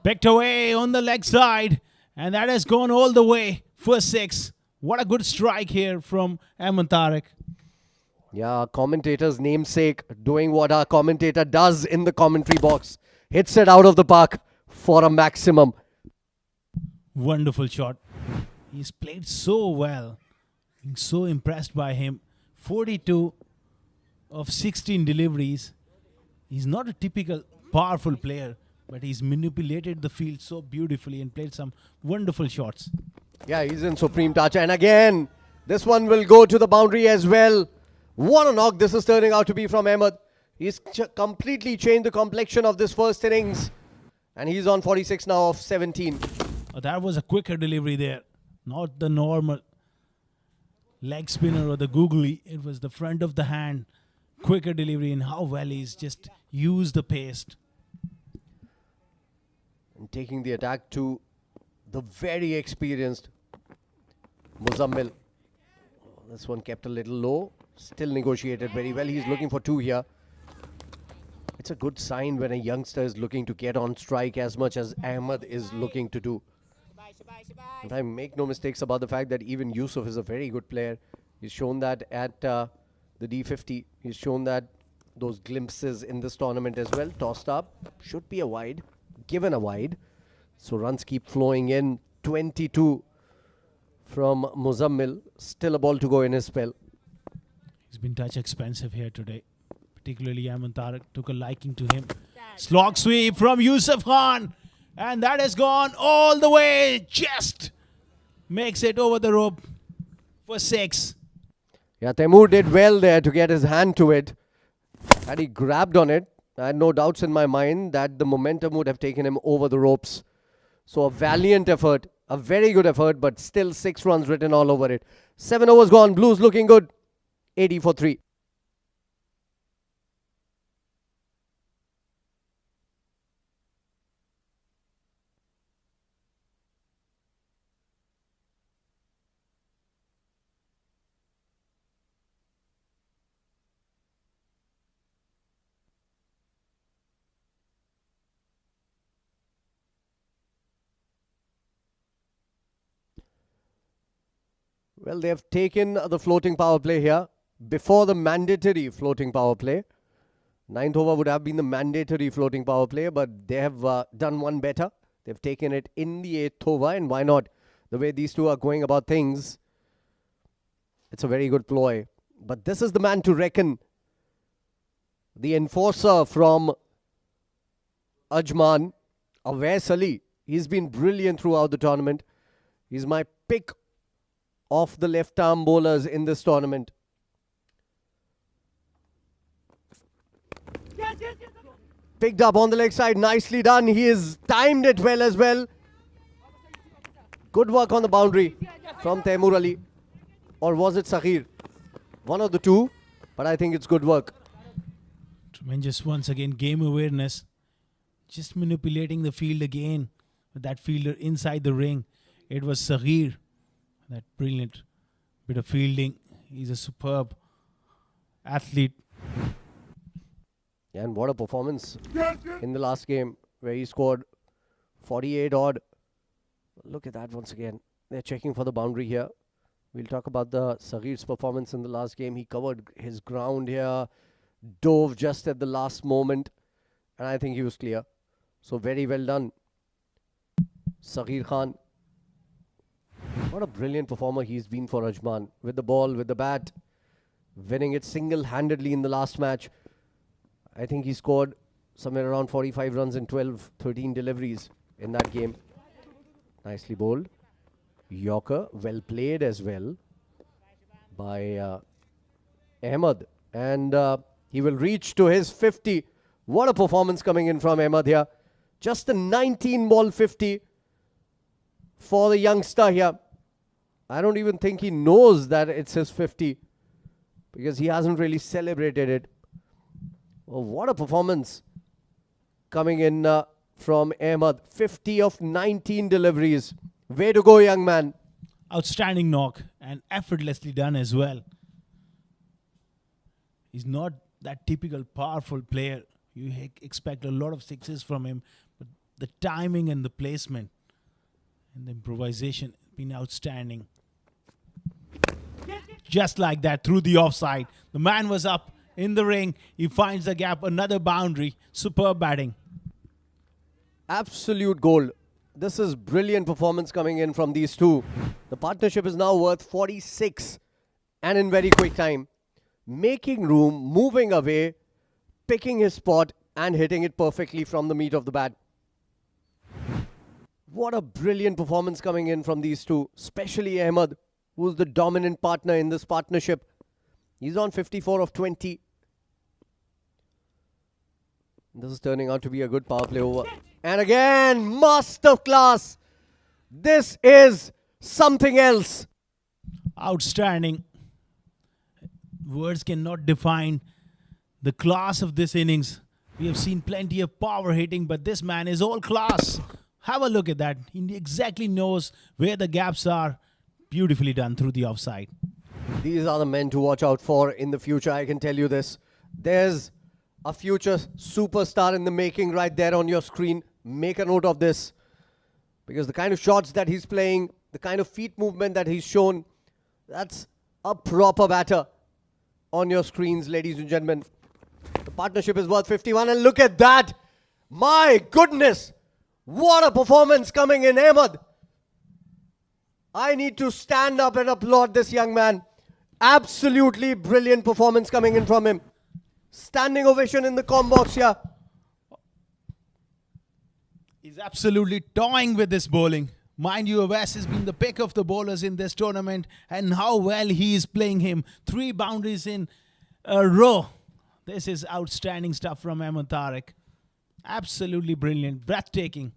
Speaker 4: Picked away on the leg side, and that has gone all the way for 6. What a good strike here from Ajman Tariq.
Speaker 1: Yeah, our commentator's namesake doing what our commentator does in the commentary box. Hits it out of the park for a maximum.
Speaker 4: Wonderful shot. He's played so well. Being so impressed by him. 42 of 16 deliveries. He's not a typical powerful player, but he's manipulated the field so beautifully and played some wonderful shots.
Speaker 1: Yeah, he's in supreme touch. And again, this one will go to the boundary as well. What a knock this is turning out to be from Ahmed. He's completely changed the complexion of this first innings. And he's on 46 now of 17.
Speaker 4: Oh, that was a quicker delivery there. Not the normal leg spinner or the googly. It was the front of the hand. Quicker delivery, and how well he's just used the pace.
Speaker 1: And taking the attack to the very experienced Muzammil. This one kept a little low. Still negotiated very well. He's looking for 2 here. It's a good sign when a youngster is looking to get on strike as much as Ahmed is looking to do. And I make no mistakes about the fact that even Yusuf is a very good player. He's shown that at the D50. He's shown that those glimpses in this tournament as well. Tossed up. Should be a wide. Given a wide. So runs keep flowing in. 22 from Muzammil. Still a ball to go in his spell.
Speaker 4: He's been touch expensive here today. Particularly Ajman Tariq took a liking to him. Slog sweep from Yusuf Khan. And that has gone all the way. Just makes it over the rope for 6.
Speaker 1: Yeah, Taimur did well there to get his hand to it. Had he grabbed on it, I had no doubts in my mind that the momentum would have taken him over the ropes. So a valiant effort, a very good effort, but still 6 runs written all over it. 7 overs gone, Blues looking good. 80 for 3. Well, they have taken the floating power play here before the mandatory floating power play. 9th over would have been the mandatory floating power play, but they have done one better. They've taken it in the 8th over, and why not? The way these two are going about things, it's a very good ploy. But this is the man to reckon. The enforcer from Ajman, Awais Ali. He's been brilliant throughout the tournament. He's my pick of the left-arm bowlers in this tournament. Picked up on the leg side, nicely done. He has timed it well as well. Good work on the boundary from Taimur Ali. Or was it Saghir? One of the two, but I think it's good work.
Speaker 4: Tremendous once again game awareness. just manipulating the field again with that fielder inside the ring. It was Saghir. That brilliant bit of fielding. He's a superb athlete.
Speaker 1: And what a performance in the last game where he scored 48 odd. Look at that once again. They're checking for the boundary here. We'll talk about the Saghir's performance in the last game. He covered his ground here, dove just at the last moment, and I think he was clear. So very well done, Saghir Khan. What a brilliant performer he's been for Ajman. With the ball, with the bat, winning it single-handedly in the last match. I think he scored somewhere around 45 runs in 13 deliveries in that game. Nicely bowled. Yorker, well played as well by Ahmed. And he will reach to his 50. What a performance coming in from Ahmed here. Just a 19-ball 50 for the youngster here. I don't even think he knows that it's his 50 because he hasn't really celebrated it. Oh, what a performance coming in from Ahmed. 50 of 19 deliveries. Way to go, young man.
Speaker 4: Outstanding knock and effortlessly done as well. He's not that typical powerful player. You expect a lot of sixes from him, but the timing and the placement and the improvisation have been outstanding. Just like that, through the offside. The man was up in the ring. He finds the gap, another boundary. Superb batting.
Speaker 1: Absolute gold. This is brilliant performance coming in from these two. The partnership is now worth 46 and in very quick time. Making room, moving away, picking his spot and hitting it perfectly from the meat of the bat. What a brilliant performance coming in from these two, especially Ahmed, who's the dominant partner in this partnership. He's on 54 of 20. This is turning out to be a good power play over. And again, masterclass. This is something else.
Speaker 4: Outstanding. Words cannot define the class of this innings. We have seen plenty of power hitting, but this man is all class. Have a look at that. He exactly knows where the gaps are. Beautifully done through the offside.
Speaker 1: These are the men to watch out for in the future, I can tell you this. There's a future superstar in the making right there on your screen. Make a note of this. Because the kind of shots that he's playing, the kind of feet movement that he's shown, that's a proper batter on your screens, ladies and gentlemen. The partnership is worth 51 and look at that. My goodness. What a performance coming in, Ahmed. I need to stand up and applaud this young man. Absolutely brilliant performance coming in from him. Standing ovation in the comm box here.
Speaker 4: He's absolutely toying with this bowling. Mind you, Abbas has been the pick of the bowlers in this tournament and how well he is playing him. 3 boundaries in a row. This is outstanding stuff from Ahmed Tariq. Absolutely brilliant, breathtaking.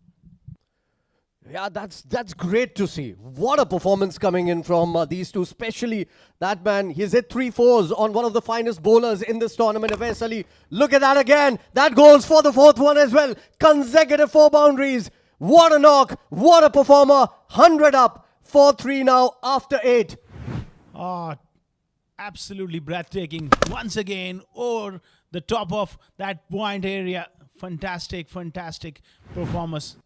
Speaker 1: Yeah, that's great to see. What a performance coming in from these two, especially that man. He's hit 3 fours on one of the finest bowlers in this tournament, Abbas Ali. Look at that again. That goes for the 4th one as well. Consecutive 4 boundaries. What a knock. What a performer. 100 up. 4-3 now after 8.
Speaker 4: Oh, absolutely breathtaking. Once again, over the top of that point area. Fantastic, fantastic performance.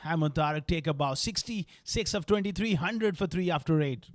Speaker 4: Ahmed Tariq take a bow. 66 of 23, 100 for 3 after 8.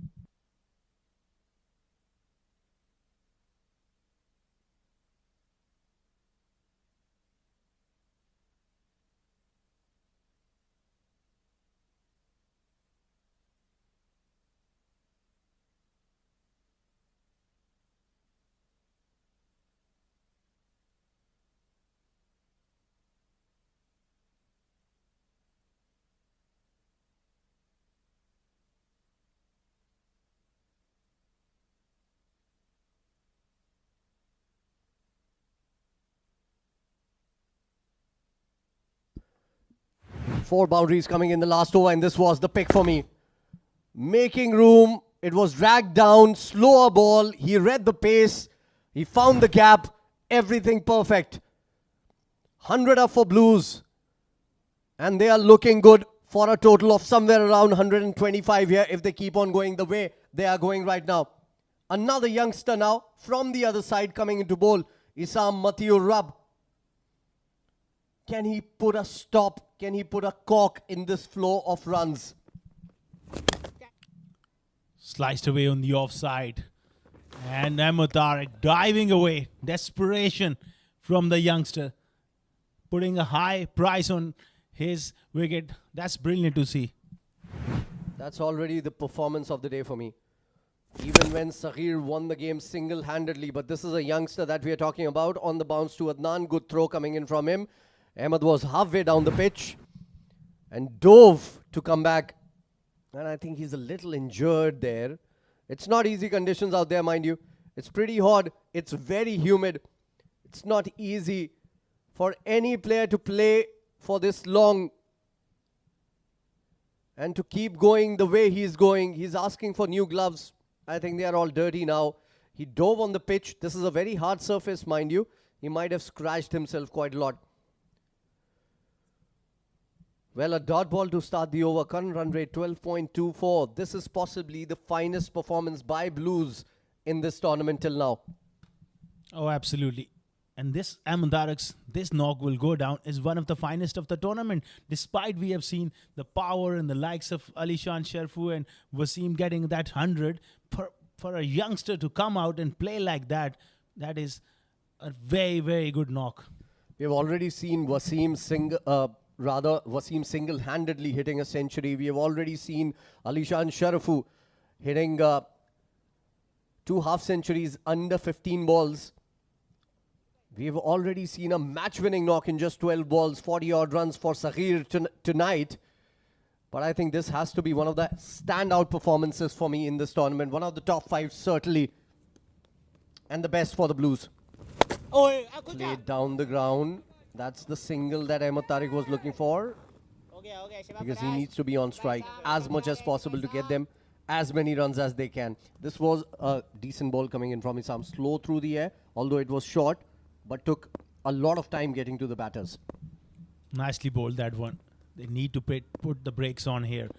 Speaker 1: Four boundaries coming in the last over, and this was the pick for me. Making room. It was dragged down. Slower ball. He read the pace. He found the gap. Everything perfect. 100 up for Blues. And they are looking good for a total of somewhere around 125 here if they keep on going the way they are going right now. Another youngster now from the other side coming into bowl. Issam Matthew Rubb. Can he put a stop? Can he put a cork in this flow of runs?
Speaker 4: Sliced away on the offside. And Ahmed Tariq diving away. Desperation from the youngster. Putting a high price on his wicket. That's brilliant to see.
Speaker 1: That's already the performance of the day for me. Even when Saghir won the game single-handedly. But this is a youngster that we are talking about. On the bounce to Adnan. Good throw coming in from him. Ahmed was halfway down the pitch and dove to come back. And I think he's a little injured there. It's not easy conditions out there, mind you. It's pretty hot. It's very humid. It's not easy for any player to play for this long and to keep going the way he's going. He's asking for new gloves. I think they are all dirty now. He dove on the pitch. This is a very hard surface, mind you. He might have scratched himself quite a lot. Well, a dot ball to start the over. Current run rate 12.24. This is possibly the finest performance by Blues in this tournament till now.
Speaker 4: Oh, absolutely. And this Ahmed Tariq's, this knock will go down as one of the finest of the tournament. Despite we have seen the power and the likes of Alishan Sharfu and Wasim getting that 100, for a youngster to come out and play like that, that is a very, very good knock.
Speaker 1: We've already seen Wasim single-handedly hitting a century. We have already seen Alishan Sharafu hitting 2 half centuries under 15 balls. We've already seen a match-winning knock in just 12 balls, 40-odd runs for Saghir tonight. But I think this has to be one of the standout performances for me in this tournament. One of the top 5 certainly. And the best for the Blues. Played down the ground. That's the single that Ahmed Tariq was looking for. Because he needs to be on strike as much as possible to get them as many runs as they can. This was a decent ball coming in from Issam. Slow through the air, although it was short, but took a lot of time getting to the batters.
Speaker 4: Nicely bowled, that one. They need to put the brakes on here.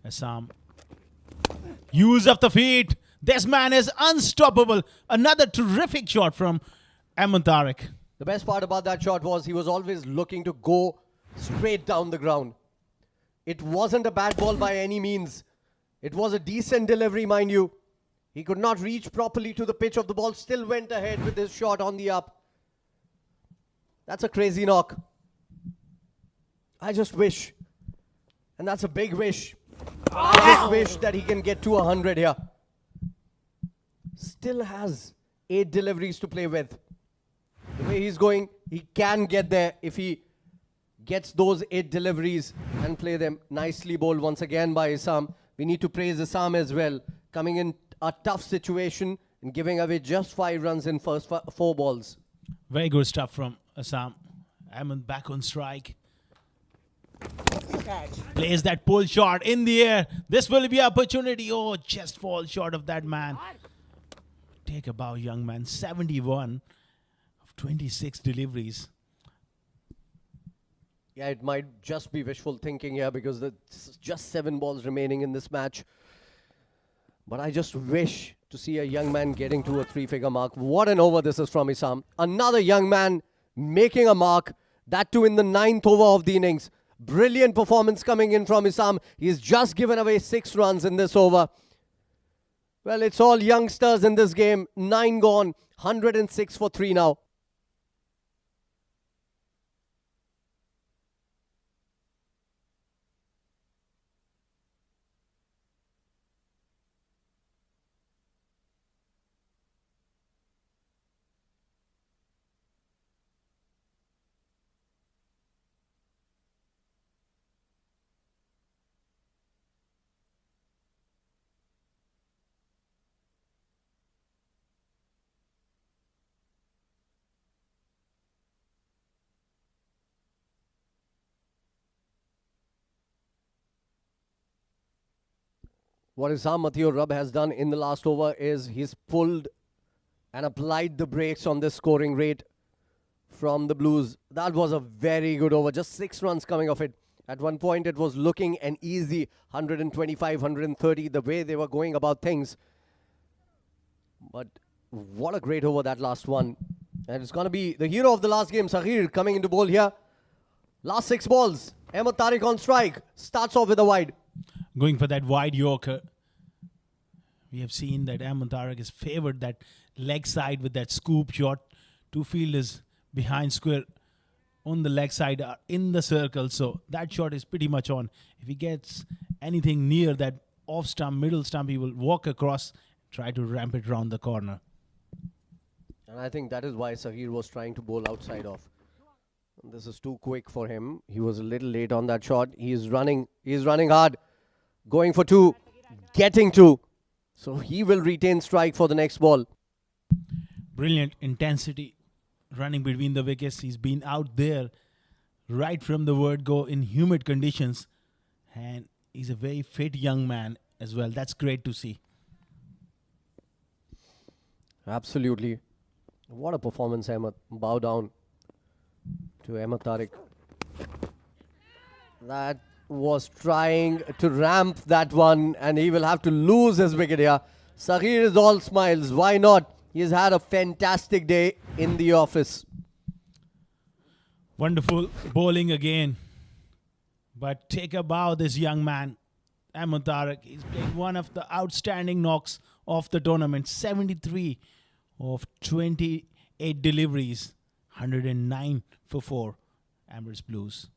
Speaker 4: Assam. Use of the feet. This man is unstoppable. Another terrific shot from Ahmed Tariq.
Speaker 1: The best part about that shot was he was always looking to go straight down the ground. It wasn't a bad ball by any means. It was a decent delivery, mind you. He could not reach properly to the pitch of the ball. Still went ahead with his shot on the up. That's a crazy knock. I just wish, and that's a big wish, I just wish that he can get to 100 here. Still has 8 deliveries to play with. The way he's going, he can get there if he gets those 8 deliveries and play them. Nicely bowled once again by Issam. We need to praise Issam as well. Coming in a tough situation and giving away just 5 runs in first 4 balls.
Speaker 4: Very good stuff from Assam. Ahmed back on strike. Plays that pull shot in the air. This will be opportunity. Oh, just fall short of that man. Take a bow, young man. 71 of 26 deliveries.
Speaker 1: Yeah, it might just be wishful thinking here because there's just 7 balls remaining in this match. But I just wish to see a young man getting to a 3-figure mark. What an over this is from Issam. Another young man making a mark. That too in the 9th over of the innings. Brilliant performance coming in from Issam. He's just given away 6 runs in this over. Well, it's all youngsters in this game. 9 gone. 106 for 3 now. What Issam Matthew Rubb has done in the last over is he's pulled and applied the brakes on this scoring rate from the Blues. That was a very good over. Just 6 runs coming off it. At one point, it was looking an easy 125, 130, the way they were going about things. But what a great over that last one. And it's going to be the hero of the last game, Saghir, coming into bowl here. Last 6 balls. Ahmed Tariq on strike. Starts off with a wide.
Speaker 4: Going for that wide Yorker. We have seen that Ahmed Tariq is favoured that leg side with that scoop shot. 2 fielders behind square on the leg side are in the circle. So that shot is pretty much on. If he gets anything near that off stump, middle stump, he will walk across, try to ramp it round the corner.
Speaker 1: And I think that is why Saghir was trying to bowl outside off. This is too quick for him. He was a little late on that shot. He's running hard. Going for 2. Getting 2. So he will retain strike for the next ball.
Speaker 4: Brilliant intensity running between the wickets. He's been out there right from the word go in humid conditions. And he's a very fit young man as well. That's great to see.
Speaker 1: Absolutely. What a performance, Ahmed. Bow down to Ahmed Tariq. That was trying to ramp that one, and he will have to lose his wicket here. Saghir is all smiles. Why not? He's had a fantastic day in the office.
Speaker 4: Wonderful bowling again. But take a bow, this young man, Ahmed Tariq. He's played one of the outstanding knocks of the tournament. 73 of 28 deliveries. 109 for 4. Emirates Blues.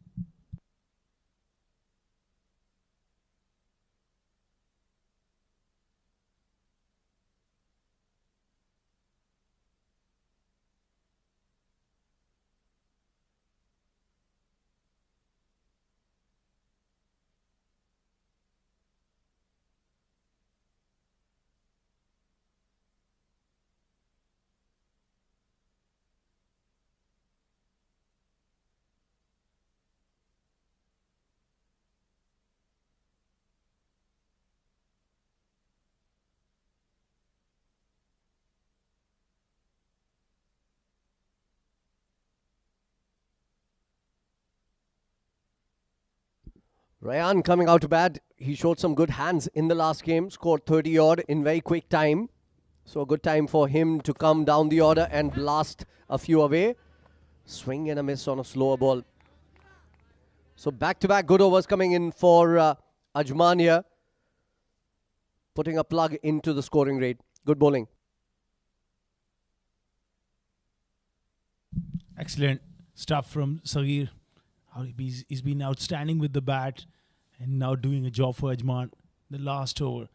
Speaker 1: Ryan coming out to bat. He showed some good hands in the last game. Scored 30 odd in very quick time. So a good time for him to come down the order and blast a few away. Swing and a miss on a slower ball. So back-to-back good overs coming in for Ajman here. Putting a plug into the scoring rate. Good bowling.
Speaker 4: Excellent stuff from Saghir. He's been outstanding with the bat and now doing a job for Ajman. The last over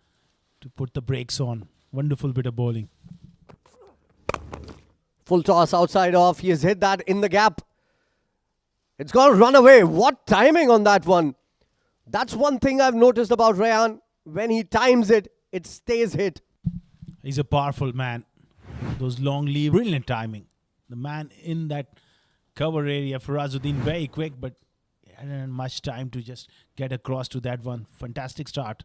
Speaker 4: to put the brakes on. Wonderful bit of bowling.
Speaker 1: Full toss outside off. He has hit that in the gap. It's going to run away. What timing on that one. That's one thing I've noticed about Ryan. When he times it, it stays hit.
Speaker 4: He's a powerful man. Those long lead, brilliant timing. The man in that cover area, Farazuddin, very quick, but he hadn't had much time to just get across to that one. Fantastic start.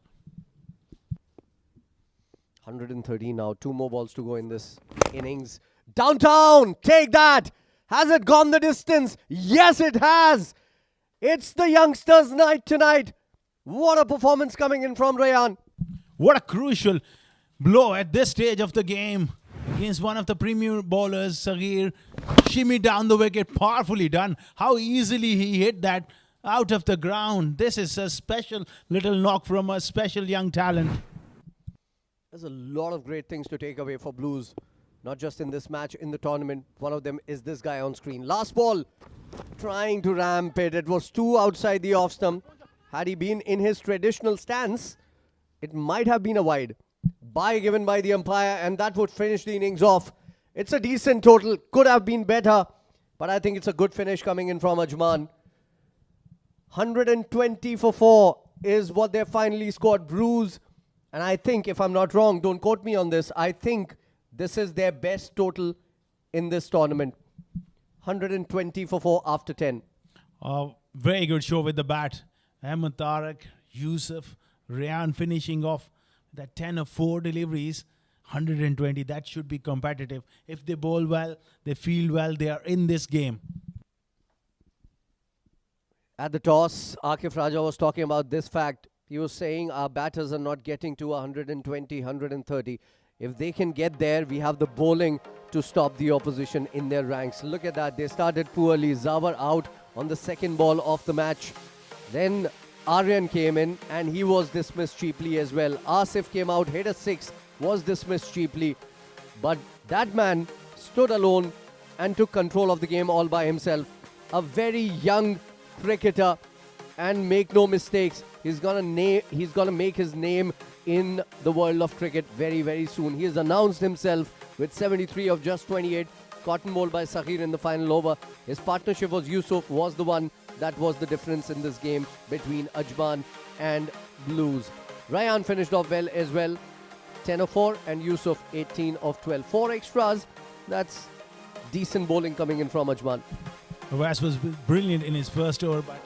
Speaker 1: 130 now. 2 more balls to go in this innings. Downtown, take that. Has it gone the distance? Yes, it has. It's the youngsters' night tonight. What a performance coming in from Rayyan.
Speaker 4: What a crucial blow at this stage of the game against one of the premier bowlers, Saghir. Shimmy down the wicket, powerfully done. How easily he hit that out of the ground. This is a special little knock from a special young talent.
Speaker 1: There's a lot of great things to take away for Blues. Not just in this match, in the tournament. One of them is this guy on screen. Last ball, trying to ramp it. It was 2 outside the off stump. Had he been in his traditional stance, it might have been a wide. Bye given by the umpire, and that would finish the innings off. It's a decent total. Could have been better, but I think it's a good finish coming in from Ajman. 120 for 4 is what they finally scored. Blues, and I think, if I'm not wrong, don't quote me on this, I think this is their best total in this tournament. 120 for 4 after 10.
Speaker 4: Very good show with the bat. Ahmed Tariq, Yusuf, Rayyan finishing off that 10 of 4 deliveries. 120. That should be competitive. If they bowl well, they field well, they are in this game.
Speaker 1: At the toss, Akif Raja was talking about this fact. He was saying our batters are not getting to 120, 130. If they can get there, we have the bowling to stop the opposition in their ranks. Look at that. They started poorly. Zawar out on the second ball of the match. Then Aryan came in and he was dismissed cheaply as well. Asif came out, hit a six, was dismissed cheaply. But that man stood alone and took control of the game all by himself. A very young cricketer, and make no mistakes, he's gonna make his name in the world of cricket very, very soon. He has announced himself with 73 of just 28. Cotton ball by Saghir in the final over. His partnership was Yusuf, was the one that was the difference in this game between Ajman and Blues. Ryan finished off well as well. 10 of 4 and Yusuf 18 of 12. 4 extras. That's decent bowling coming in from Ajman.
Speaker 4: Awais was brilliant in his first over, but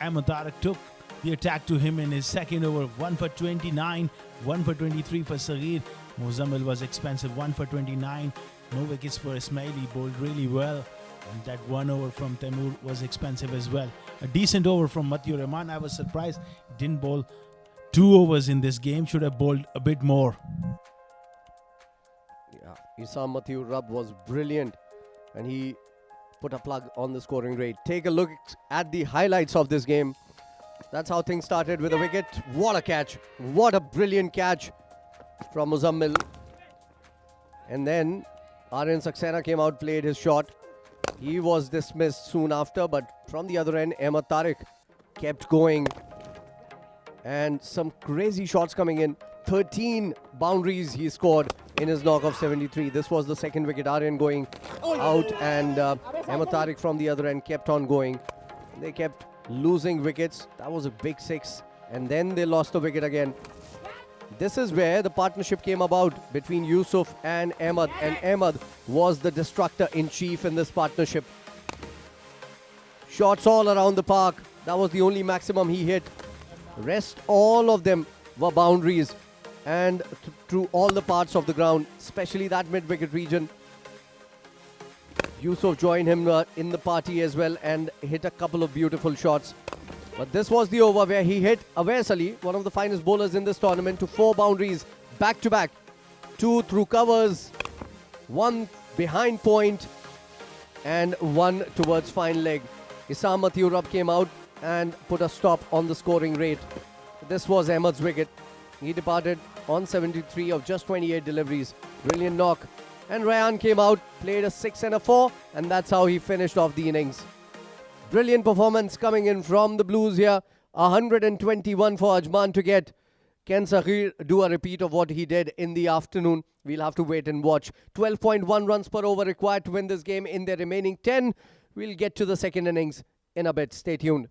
Speaker 4: Ahmed Tariq took the attack to him in his second over. 1 for 29, 1 for 23 for Saghir. Muzammil was expensive, 1 for 29. No wickets for Ismail, he bowled really well. And that 1 over from Taimur was expensive as well. A decent over from Matiur Rahman. I was surprised he didn't bowl 2 overs in this game. Should have bowled a bit more.
Speaker 1: Yeah, Issam Mathiur Rab was brilliant and he put a plug on the scoring rate. Take a look at the highlights of this game. That's how things started with a wicket. What a catch. What a brilliant catch from Muzammil. And then Aryan Saxena came out, played his shot. He was dismissed soon after, but from the other end, Ahmed Tariq kept going. And some crazy shots coming in. 13 boundaries he scored in his knock of 73. This was the second wicket. Aryan going out and Ahmed Tariq from the other end kept on going. They kept losing wickets. That was a big 6. And then they lost the wicket again. This is where the partnership came about between Yusuf and Ahmed. And Ahmed was the destructor-in-chief in this partnership. Shots all around the park. That was the only maximum he hit. Rest, all of them were boundaries. And through all the parts of the ground, especially that mid-wicket region. Yusuf joined him in the party as well and hit a couple of beautiful shots. But this was the over where he hit Awais Ali, one of the finest bowlers in this tournament, to 4 boundaries back-to-back. 2 through covers, 1 behind point and 1 towards fine leg. Issam Mathiur Rab came out and put a stop on the scoring rate. This was Ahmed's wicket. He departed on 73 of just 28 deliveries. Brilliant knock. And Ryan came out, played a 6 and a 4, and that's how he finished off the innings. Brilliant performance coming in from the Blues here. 121 for Ajman to get. Can Saghir do a repeat of what he did in the afternoon? We'll have to wait and watch. 12.1 runs per over required to win this game in their remaining 10. We'll get to the second innings in a bit. Stay tuned.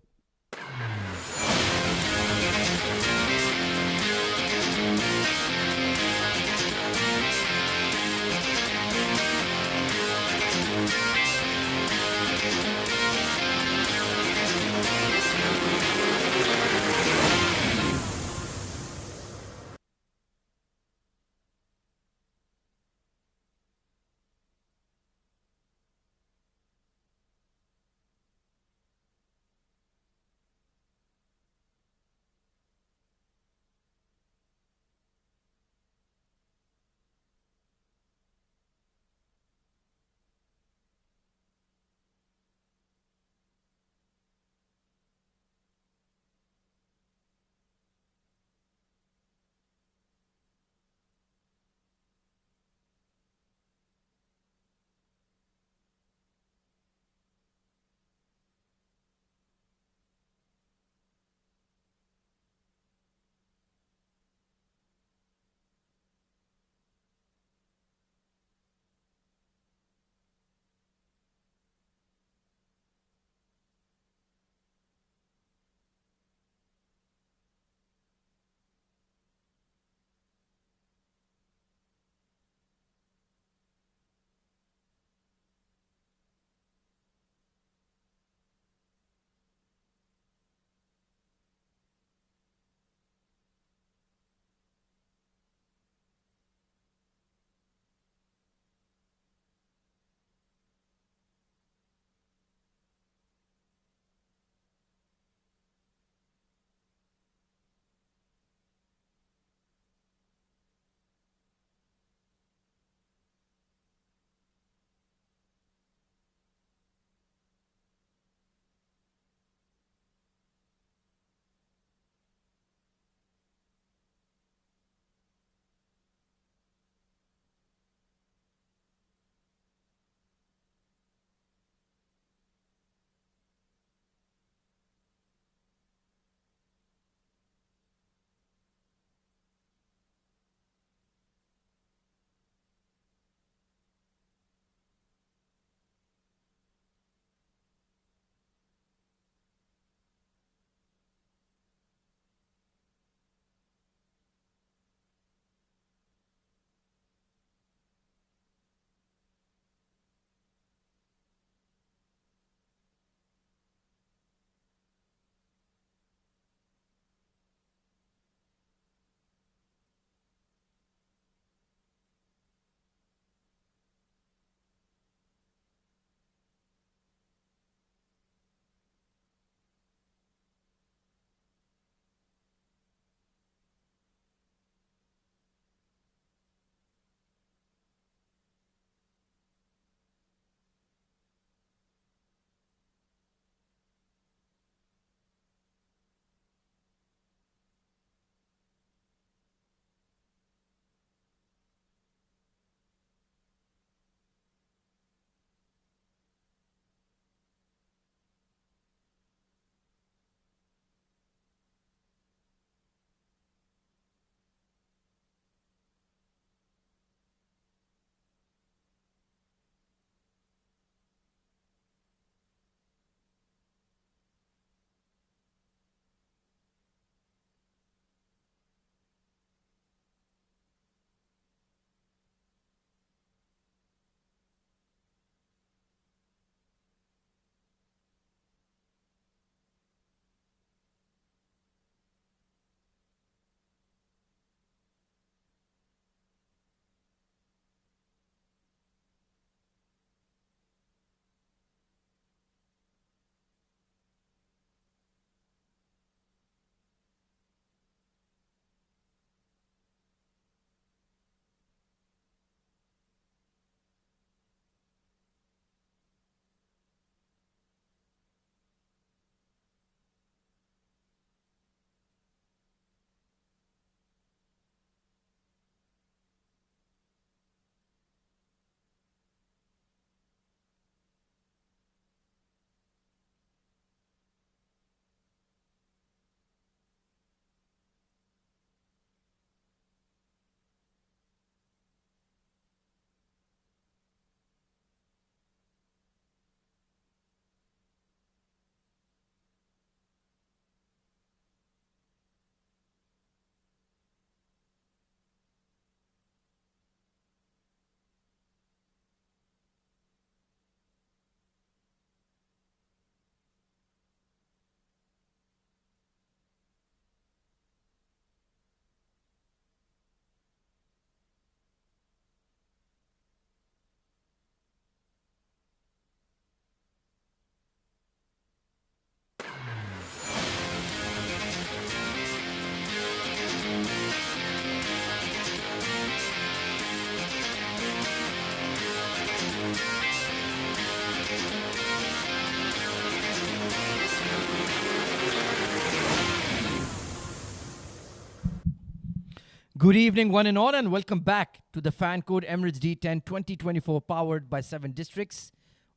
Speaker 8: Good evening, one and all, and welcome back to the fan code Emirates D10 2024, powered by 7 districts.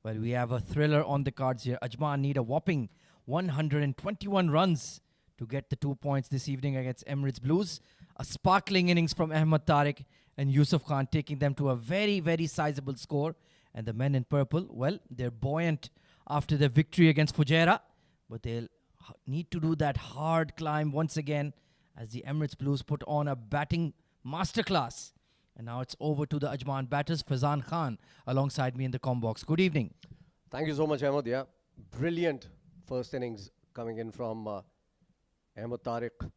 Speaker 8: Well, we have a thriller on the cards here. Ajman need a whopping 121 runs to get the 2 points this evening against Emirates Blues. A sparkling innings from Ahmed Tariq and Yusuf Khan, taking them to a very, very sizable score. And the men in purple, well, they're buoyant after their victory against Fujairah, but they'll need to do that hard climb once again as the Emirates Blues put on a batting masterclass. And now it's over to the Ajman batters, Faizan Khan, alongside me in the comm box. Good evening.
Speaker 1: Thank you so much, Ahmed. Yeah, brilliant first innings coming in from Ahmed Tariq.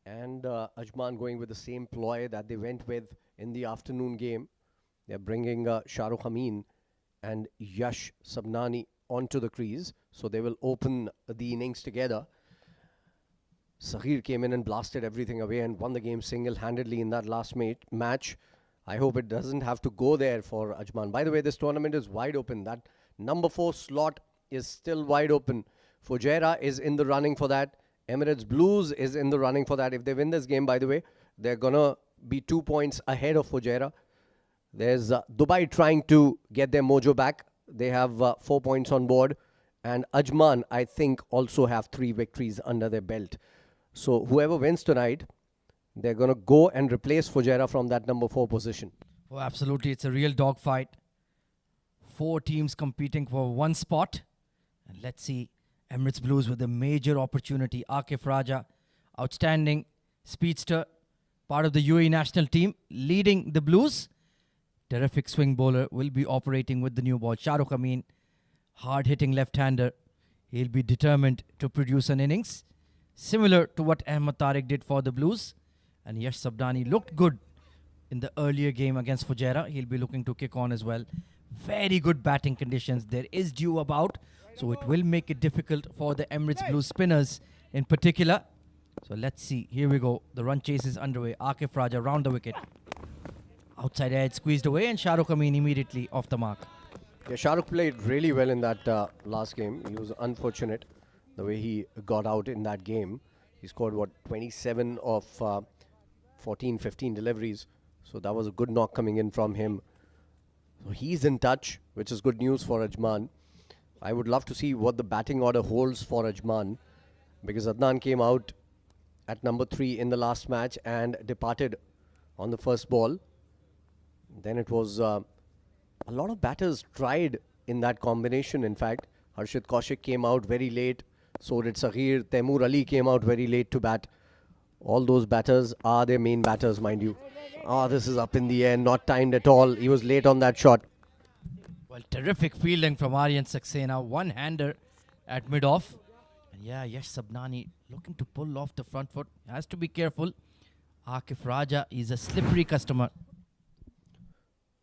Speaker 1: And Ajman going with the same ploy that they went with in the afternoon game. They're bringing Shahrukh Amin and Yash Sabnani onto the crease. So they will open the innings together. Saghir came in and blasted everything away and won the game single-handedly in that last match. I hope it doesn't have to go there for Ajman. By the way, this tournament is wide open. That number 4 slot is still wide open. Fujairah is in the running for that. Emirates Blues is in the running for that. If they win this game, by the way, they're going to be 2 points ahead of Fujairah. There's Dubai trying to get their mojo back. They have 4 points on board. And Ajman, I think, also have 3 victories under their belt. So whoever wins tonight, they're going to go and replace Fujairah from that number 4 position.
Speaker 8: Oh, absolutely. It's a real dogfight. 4 teams competing for 1 spot. And let's see, Emirates Blues with a major opportunity. Akif Raja, outstanding speedster, part of the UAE national team, leading the Blues. Terrific swing bowler, will be operating with the new ball. Shahrukh Amin, hard-hitting left-hander. He'll be determined to produce an innings similar to what Ahmed Tariq did for the Blues. And Yash Sabnani looked good in the earlier game against Fujairah. He'll be looking to kick on as well. Very good batting conditions. There is dew about, so it will make it difficult for the Emirates Blues spinners in particular. So let's see. Here we go. The run chase is underway. Akif Raja round the wicket. Outside edge squeezed away, and Shahrukh Amin immediately off the mark.
Speaker 1: Yeah, Shahrukh played really well in that last game. He was unfortunate the way he got out in that game. He scored, 27 of 14, 15 deliveries. So that was a good knock coming in from him. So he's in touch, which is good news for Ajman. I would love to see what the batting order holds for Ajman, because Adnan came out at number 3 in the last match and departed on the first ball. Then it was a lot of batters tried in that combination. In fact, Harshit Kaushik came out very late. So did Saghir. Taimur Ali came out very late to bat. All those batters are their main batters, mind you. This is up in the air, not timed at all. He was late on that shot.
Speaker 8: Well, terrific fielding from Aryan Saxena. One-hander at mid-off. And yeah, Yash Sabnani looking to pull off the front foot. Has to be careful. Akif Raja is a slippery customer.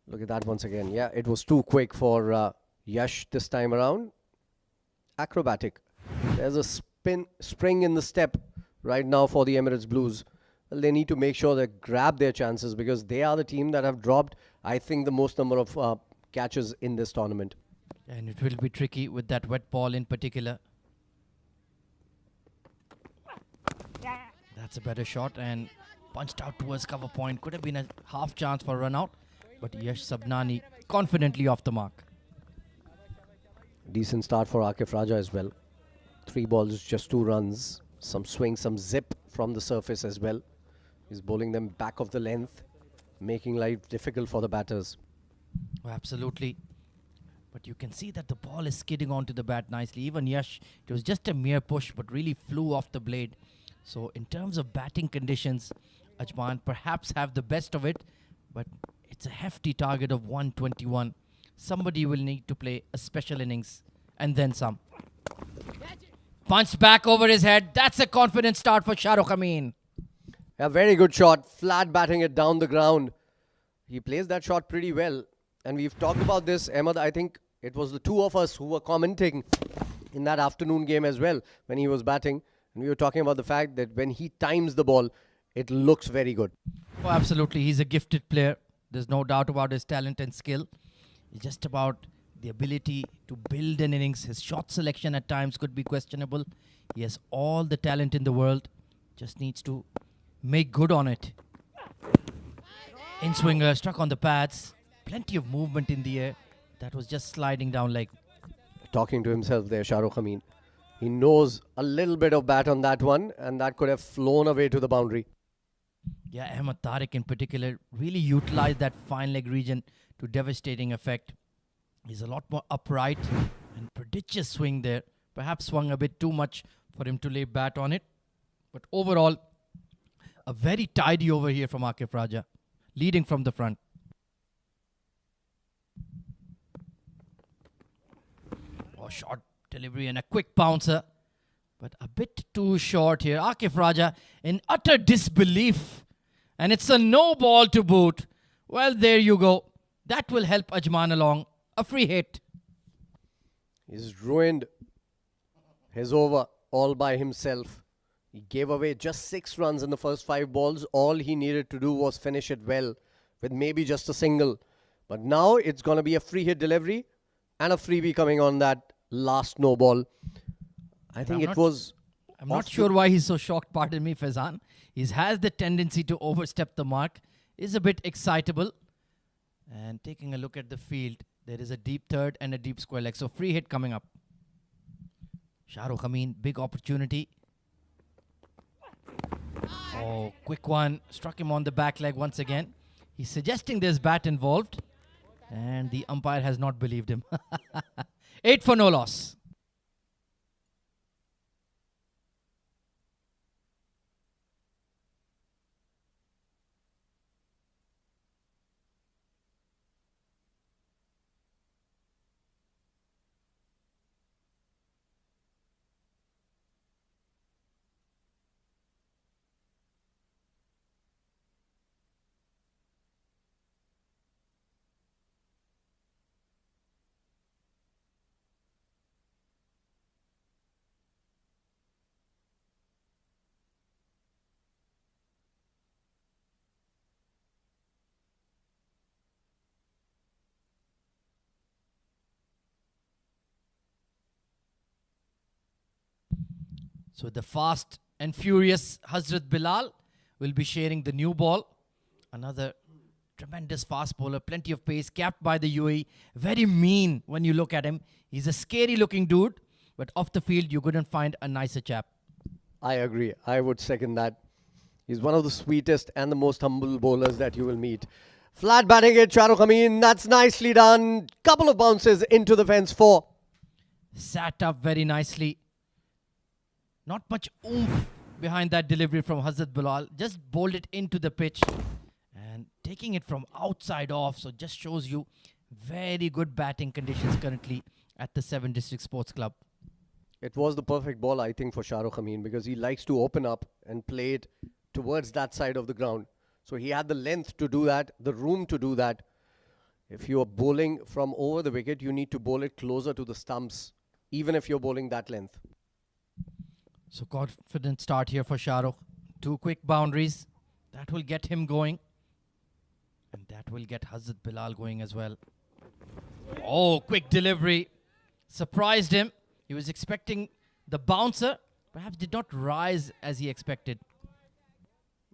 Speaker 1: Look at that once again. Yeah, it was too quick for Yash this time around. Acrobatic. There's a spring in the step right now for the Emirates Blues. Well, they need to make sure they grab their chances, because they are the team that have dropped, I think, the most number of catches in this tournament.
Speaker 8: And it will be tricky with that wet ball in particular. That's a better shot and punched out towards cover point. Could have been a half chance for a run out, but Yash Sabnani confidently off the mark.
Speaker 1: Decent start for Akif Raja as well. 3 balls, just 2 runs. Some swing, some zip from the surface as well. He's bowling them back of the length, making life difficult for the batters.
Speaker 8: Oh, absolutely. But you can see that the ball is skidding onto the bat nicely. Even Yash, it was just a mere push, but really flew off the blade. So in terms of batting conditions, Ajman perhaps have the best of it, but it's a hefty target of 121. Somebody will need to play a special innings and then some. Punched back over his head. That's a confident start for Shahrukh Amin.
Speaker 1: A very good shot, flat batting it down the ground. He plays that shot pretty well. And we've talked about this, Ahmed. I think it was the 2 of us who were commenting in that afternoon game as well when he was batting. And we were talking about the fact that when he times the ball, it looks very good.
Speaker 8: Oh, absolutely. He's a gifted player. There's no doubt about his talent and skill. It's just about the ability to build an innings. His shot selection at times could be questionable. He has all the talent in the world. Just needs to make good on it. In swinger, struck on the pads. Plenty of movement in the air. That was just sliding down leg.
Speaker 1: Talking to himself there, Shahrukh Amin. He knows a little bit of bat on that one, and that could have flown away to the boundary.
Speaker 8: Yeah, Ahmed Tariq in particular really utilized that fine leg region to devastating effect. He's a lot more upright and prodigious swing there. Perhaps swung a bit too much for him to lay bat on it. But overall, a very tidy over here from Akif Raja, leading from the front. Oh, short delivery and a quick bouncer. But a bit too short here. Akif Raja in utter disbelief. And it's a no ball to boot. Well, there you go. That will help Ajman along. A free hit.
Speaker 1: He's ruined his over all by himself. He gave away just 6 runs in the first 5 balls. All he needed to do was finish it well with maybe just a single. But now it's going to be a free hit delivery and a freebie coming on that last no ball. I think it was...
Speaker 8: I'm not sure why he's so shocked, pardon me, Faizan. He has the tendency to overstep the mark, is a bit excitable. And taking a look at the field, there is a deep third and a deep square leg. So free hit coming up. Shahrukh Amin, big opportunity. Oh, quick one. Struck him on the back leg once again. He's suggesting there's bat involved. And the umpire has not believed him. 8 for no loss. So the fast and furious Hazrat Bilal will be sharing the new ball. Another tremendous fast bowler, plenty of pace, capped by the UAE. Very mean when you look at him. He's a scary looking dude, but off the field you couldn't find a nicer chap.
Speaker 1: I agree. I would second that. He's one of the sweetest and the most humble bowlers that you will meet. Flat batting it, Shahrukh Amin. That's nicely done. Couple of bounces into the fence 4.
Speaker 8: Sat up very nicely. Not much oomph behind that delivery from Hazrat Bilal. Just bowled it into the pitch. And taking it from outside off. So just shows you very good batting conditions currently at the 7 District Sports Club.
Speaker 1: It was the perfect ball, I think, for Shahrukh Amin because he likes to open up and play it towards that side of the ground. So he had the length to do that, the room to do that. If you are bowling from over the wicket, you need to bowl it closer to the stumps, even if you're bowling that length.
Speaker 8: So confident start here for Shahrukh. 2 quick boundaries. That will get him going. And that will get Hazrat Bilal going as well. Oh, quick delivery. Surprised him. He was expecting the bouncer. Perhaps did not rise as he expected.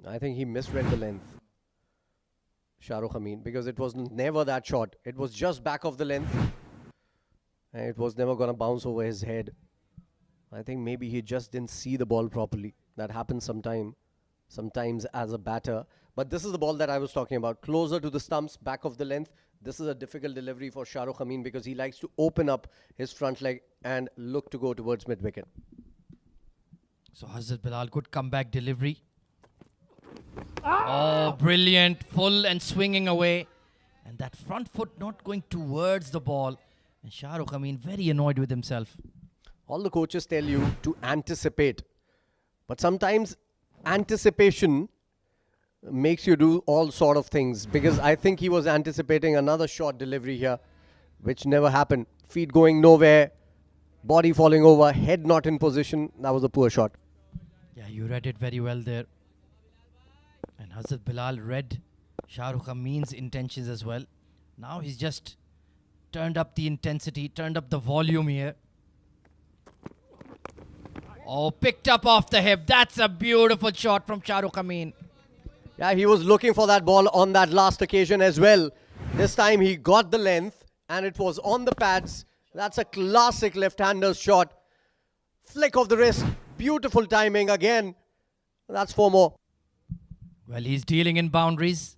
Speaker 1: I think he misread the length, Shahrukh Amin, because it was never that short. It was just back of the length. And it was never going to bounce over his head. I think maybe he just didn't see the ball properly. That happens sometimes as a batter. But this is the ball that I was talking about. Closer to the stumps, back of the length. This is a difficult delivery for Shahrukh Amin because he likes to open up his front leg and look to go towards mid-wicket.
Speaker 8: So Hazrat Bilal, good comeback delivery. Oh, brilliant. Full and swinging away. And that front foot not going towards the ball. And Shahrukh Amin very annoyed with himself.
Speaker 1: All the coaches tell you to anticipate. But sometimes anticipation makes you do all sort of things. Because I think he was anticipating another short delivery here, which never happened. Feet going nowhere, body falling over, head not in position. That was a poor shot.
Speaker 8: Yeah, you read it very well there. And Hazrat Bilal read Shahrukh Amin's intentions as well. Now he's just turned up the intensity, turned up the volume here. Oh, picked up off the hip. That's a beautiful shot from Shahrukh Amin.
Speaker 1: Yeah, he was looking for that ball on that last occasion as well. This time he got the length and it was on the pads. That's a classic left-hander's shot. Flick of the wrist. Beautiful timing again. That's 4 more.
Speaker 8: Well, he's dealing in boundaries.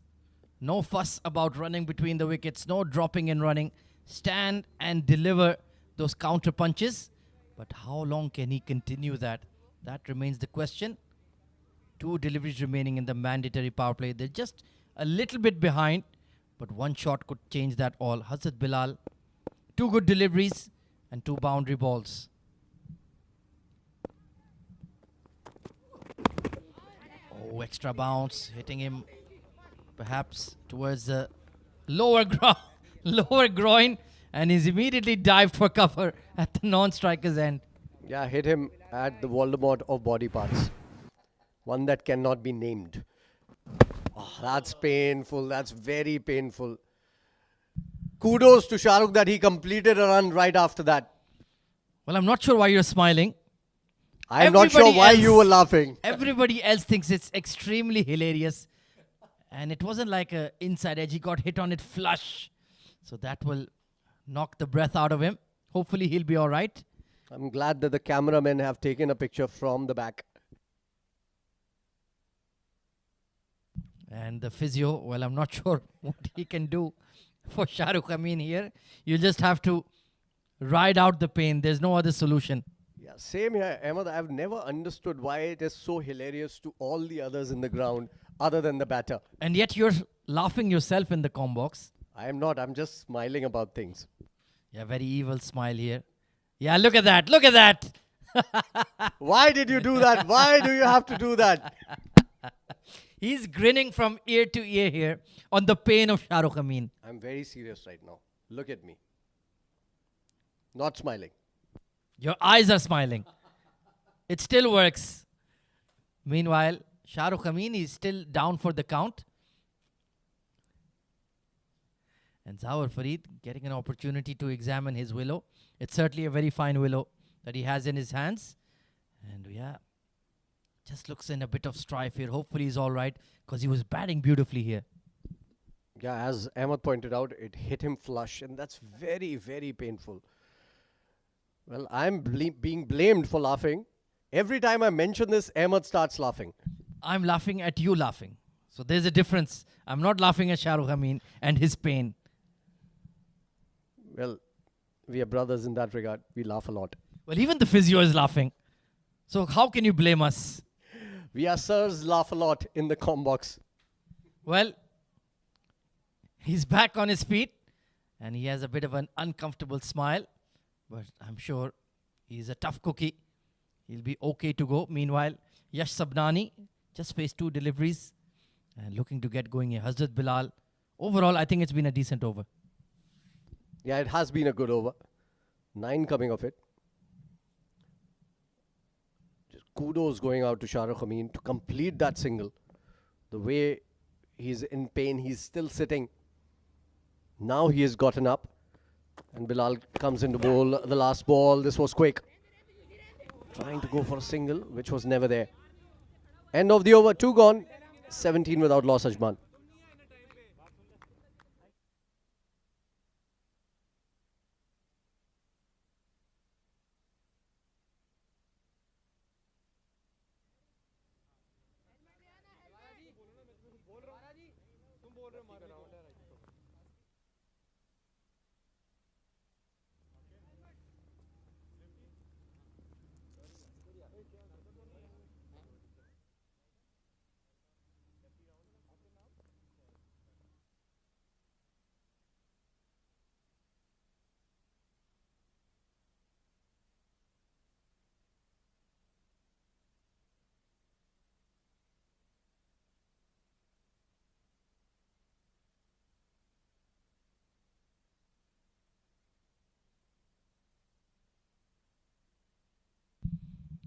Speaker 8: No fuss about running between the wickets. No dropping and running. Stand and deliver those counter punches. But how long can he continue that? That remains the question. 2 deliveries remaining in the mandatory power play. They're just a little bit behind, but one shot could change that all. Hazrat Bilal, 2 good deliveries and 2 boundary balls. Oh, extra bounce, hitting him perhaps towards the lower groin, and he's immediately dived for cover at the non-striker's end.
Speaker 1: Yeah, hit him at the Voldemort of body parts. One that cannot be named. Oh, that's painful. That's very painful. Kudos to Shahrukh that he completed a run right after that.
Speaker 8: Well, I'm not sure why you're smiling.
Speaker 1: I'm not sure why you were laughing.
Speaker 8: Everybody else thinks it's extremely hilarious. And it wasn't like an inside edge. He got hit on it flush. So that will knock the breath out of him. Hopefully he'll be all right.
Speaker 1: I'm glad that the cameramen have taken a picture from the back.
Speaker 8: And the physio, well, I'm not sure what he can do for Shahrukh Amin here. You just have to ride out the pain. There's no other solution.
Speaker 1: Yeah, same here, Ahmed. I've never understood why it is so hilarious to all the others in the ground other than the batter.
Speaker 8: And yet you're laughing yourself in the comm box.
Speaker 1: I am not. I'm just smiling about things.
Speaker 8: Yeah, very evil smile here. Yeah, look at that. Look at that.
Speaker 1: Why did you do that? Why do you have to do that?
Speaker 8: He's grinning from ear to ear here on the pain of Shahrukh Amin.
Speaker 1: I'm very serious right now. Look at me. Not smiling.
Speaker 8: Your eyes are smiling. It still works. Meanwhile, Shahrukh Amin is still down for the count. And Zawar Farid getting an opportunity to examine his willow. It's certainly a very fine willow that he has in his hands. And yeah, just looks in a bit of strife here. Hopefully he's all right because he was batting beautifully here.
Speaker 1: Yeah, as Ahmed pointed out, it hit him flush, and that's very, very painful. Well, I'm being blamed for laughing. Every time I mention this, Ahmed starts laughing.
Speaker 8: I'm laughing at you laughing. So there's a difference. I'm not laughing at Shahrukh Amin and his pain.
Speaker 1: Well, we are brothers in that regard. We laugh a lot.
Speaker 8: Well, even the physio is laughing. So how can you blame us?
Speaker 1: We are sirs laugh a lot in the comm box.
Speaker 8: Well, he's back on his feet and he has a bit of an uncomfortable smile. But I'm sure he's a tough cookie. He'll be okay to go. Meanwhile, Yash Sabnani just faced 2 deliveries and looking to get going here. Hazrat Bilal. Overall, I think it's been a decent over.
Speaker 1: Yeah, it has been a good over. 9 coming of it. Just kudos going out to Shahrukh Amin to complete that single. The way he's in pain, he's still sitting. Now he has gotten up. And Bilal comes into bowl. The last ball. This was quick. Trying to go for a single, which was never there. End of the over. 2 gone. 17 without loss, Ajman.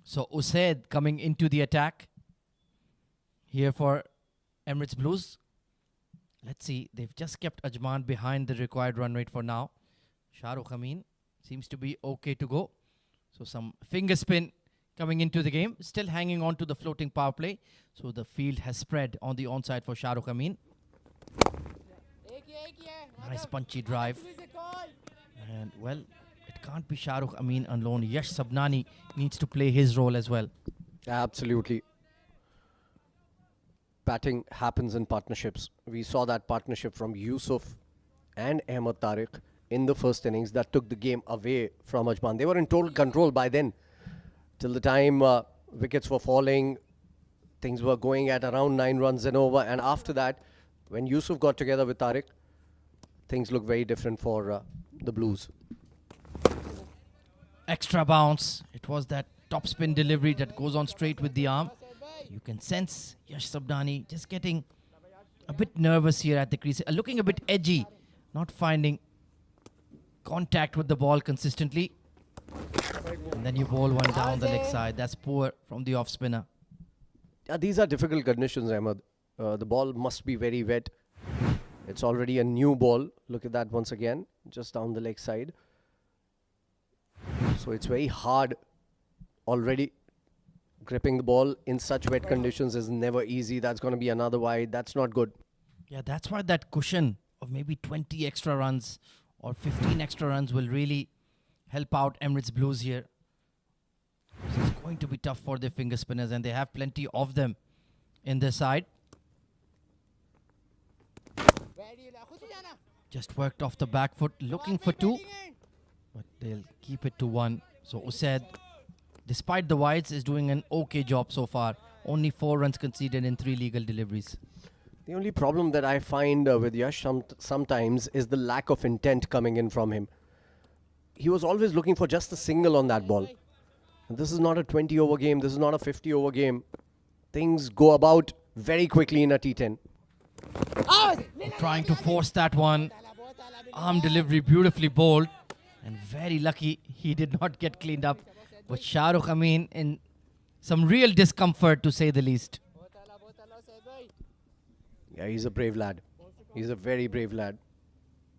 Speaker 8: So Usaid coming into the attack here for Emirates Blues. Let's see. They've just kept Ajman behind the required run rate for now. Shahrukh Amin seems to be okay to go. So some finger spin coming into the game, still hanging on to the floating power play. So the field has spread on the onside for Shah Rukh Amin. Nice punchy drive. And well, it can't be Shah Rukh Amin alone. Yash Sabnani needs to play his role as well.
Speaker 1: Absolutely. Batting happens in partnerships. We saw that partnership from Yusuf and Ahmed Tariq in the first innings that took the game away from Ajman. They were in total control by then. Till the time wickets were falling, things were going at around 9 runs and over. And after that, when Yusuf got together with Tariq, things looked very different for the Blues.
Speaker 8: Extra bounce. It was that top spin delivery that goes on straight with the arm. You can sense Yash Sabnani just getting a bit nervous here at the crease, looking a bit edgy, not finding contact with the ball consistently. And then you bowl one down the leg side. That's poor from the off spinner.
Speaker 1: Yeah, these are difficult conditions, Ahmed. The ball must be very wet. It's already a new ball. Look at that once again, just down the leg side. So it's very hard already. Gripping the ball in such wet conditions is never easy. That's going to be another wide. That's not good.
Speaker 8: Yeah, that's why that cushion of maybe 20 extra runs or 15 extra runs will really help out Emirates Blues here. So it's going to be tough for their finger spinners, and they have plenty of them in their side. Just worked off the back foot, looking for 2, but they'll keep it to 1. So Usaid, despite the wides, is doing an okay job so far. Only 4 runs conceded in 3 legal deliveries.
Speaker 1: The only problem that I find with Yash sometimes is the lack of intent coming in from him. He was always looking for just a single on that ball. And this is not a 20-over game. This is not a 50-over game. Things go about very quickly in a T10.
Speaker 8: Trying to force that one. Arm delivery beautifully bowled. And very lucky he did not get cleaned up. But Shah Rukh Amin in some real discomfort, to say the least.
Speaker 1: Yeah, he's a brave lad. He's a very brave lad.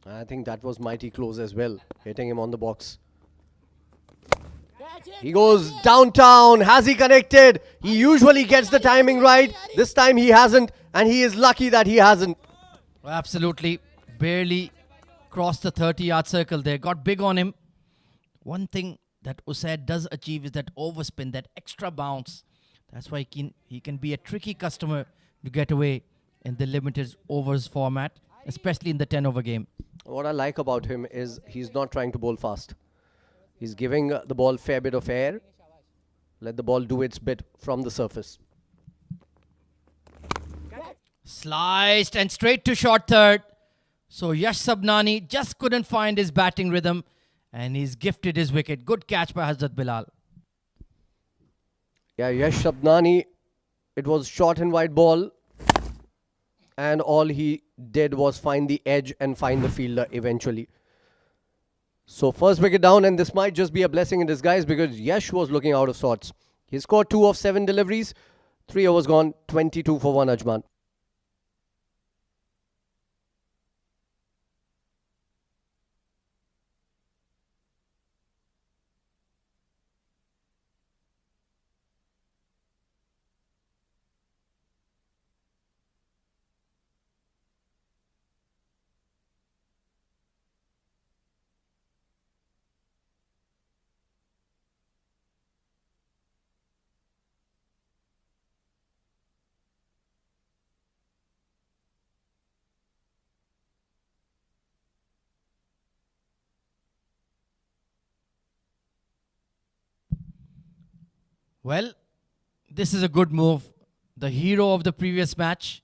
Speaker 1: I think that was mighty close as well, hitting him on the box. He goes downtown. Has he connected? He usually gets the timing right. This time he hasn't, and he is lucky that he hasn't.
Speaker 8: Absolutely. Barely crossed the 30-yard circle there. Got big on him. One thing that Usaid does achieve is that overspin, that extra bounce. That's why he can be a tricky customer to get away in the limited overs format, especially in the 10-over game.
Speaker 1: What I like about him is he's not trying to bowl fast. He's giving the ball fair bit of air. Let the ball do its bit from the surface.
Speaker 8: Sliced and straight to short third. So Yash Sabnani just couldn't find his batting rhythm, and he's gifted his wicket. Good catch by Hazrat Bilal.
Speaker 1: Yeah, Yash Sabnani, it was short and wide ball, and all he did was find the edge and find the fielder eventually. So first wicket down, and this might just be a blessing in disguise because Yash was looking out of sorts. He scored 2 of 7 deliveries, 3 overs gone, 22 for 1 Ajman.
Speaker 8: Well, this is a good move. The hero of the previous match,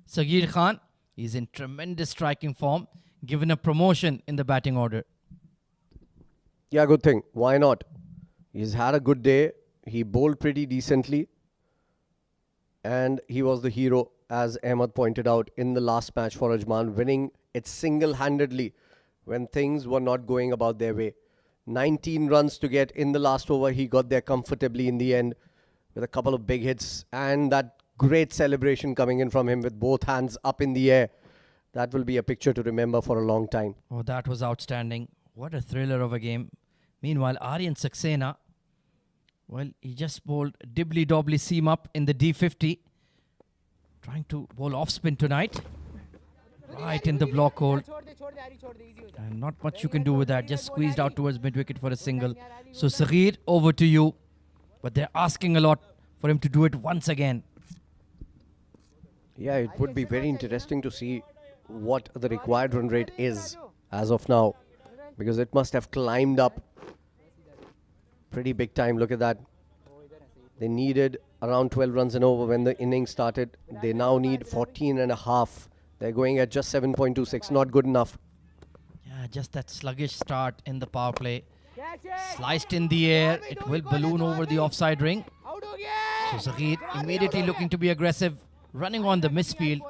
Speaker 8: Sagir Khan, is in tremendous striking form, given a promotion in the batting order.
Speaker 1: Yeah, good thing. Why not? He's had a good day. He bowled pretty decently. And he was the hero, as Ahmed pointed out, in the last match for Ajman, winning it single-handedly when things were not going about their way. 19 runs to get in the last over. He got there comfortably in the end with a couple of big hits and that great celebration coming in from him with both hands up in the air. That will be a picture to remember for a long time.
Speaker 8: Oh, that was outstanding. What a thriller of a game. Meanwhile, Aryan Saxena Well, he just bowled dibbly-dobbly seam up in the D50. Trying to bowl off-spin tonight. Right in the block hole. And not much you can do with that. Just squeezed out towards mid-wicket for a single. So, Saghir, over to you. But they're asking a lot for him to do it once again.
Speaker 1: Yeah, it would be very interesting to see what the required run rate is as of now, because it must have climbed up pretty big time. Look at that. They needed around 12 runs and over when the innings started. They now need 14 and a half. They're going at just 7.26. Not good enough.
Speaker 8: Yeah, just that sluggish start in the power play. Sliced in the air. It will balloon over the offside ring. So Saghir immediately looking to be aggressive. Running on the misfield.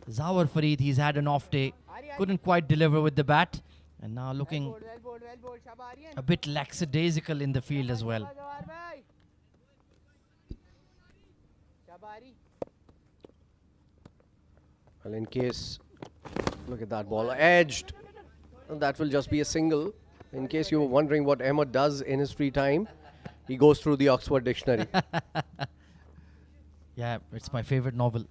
Speaker 8: Zawar Farid, he's had an off day. Couldn't quite deliver with the bat. And now looking a bit lackadaisical in the field as well.
Speaker 1: Well, in case, look at that ball, edged. That will just be a single. In case you were wondering what Ahmed does in his free time, he goes through the Oxford Dictionary.
Speaker 8: Yeah, it's my favorite novel.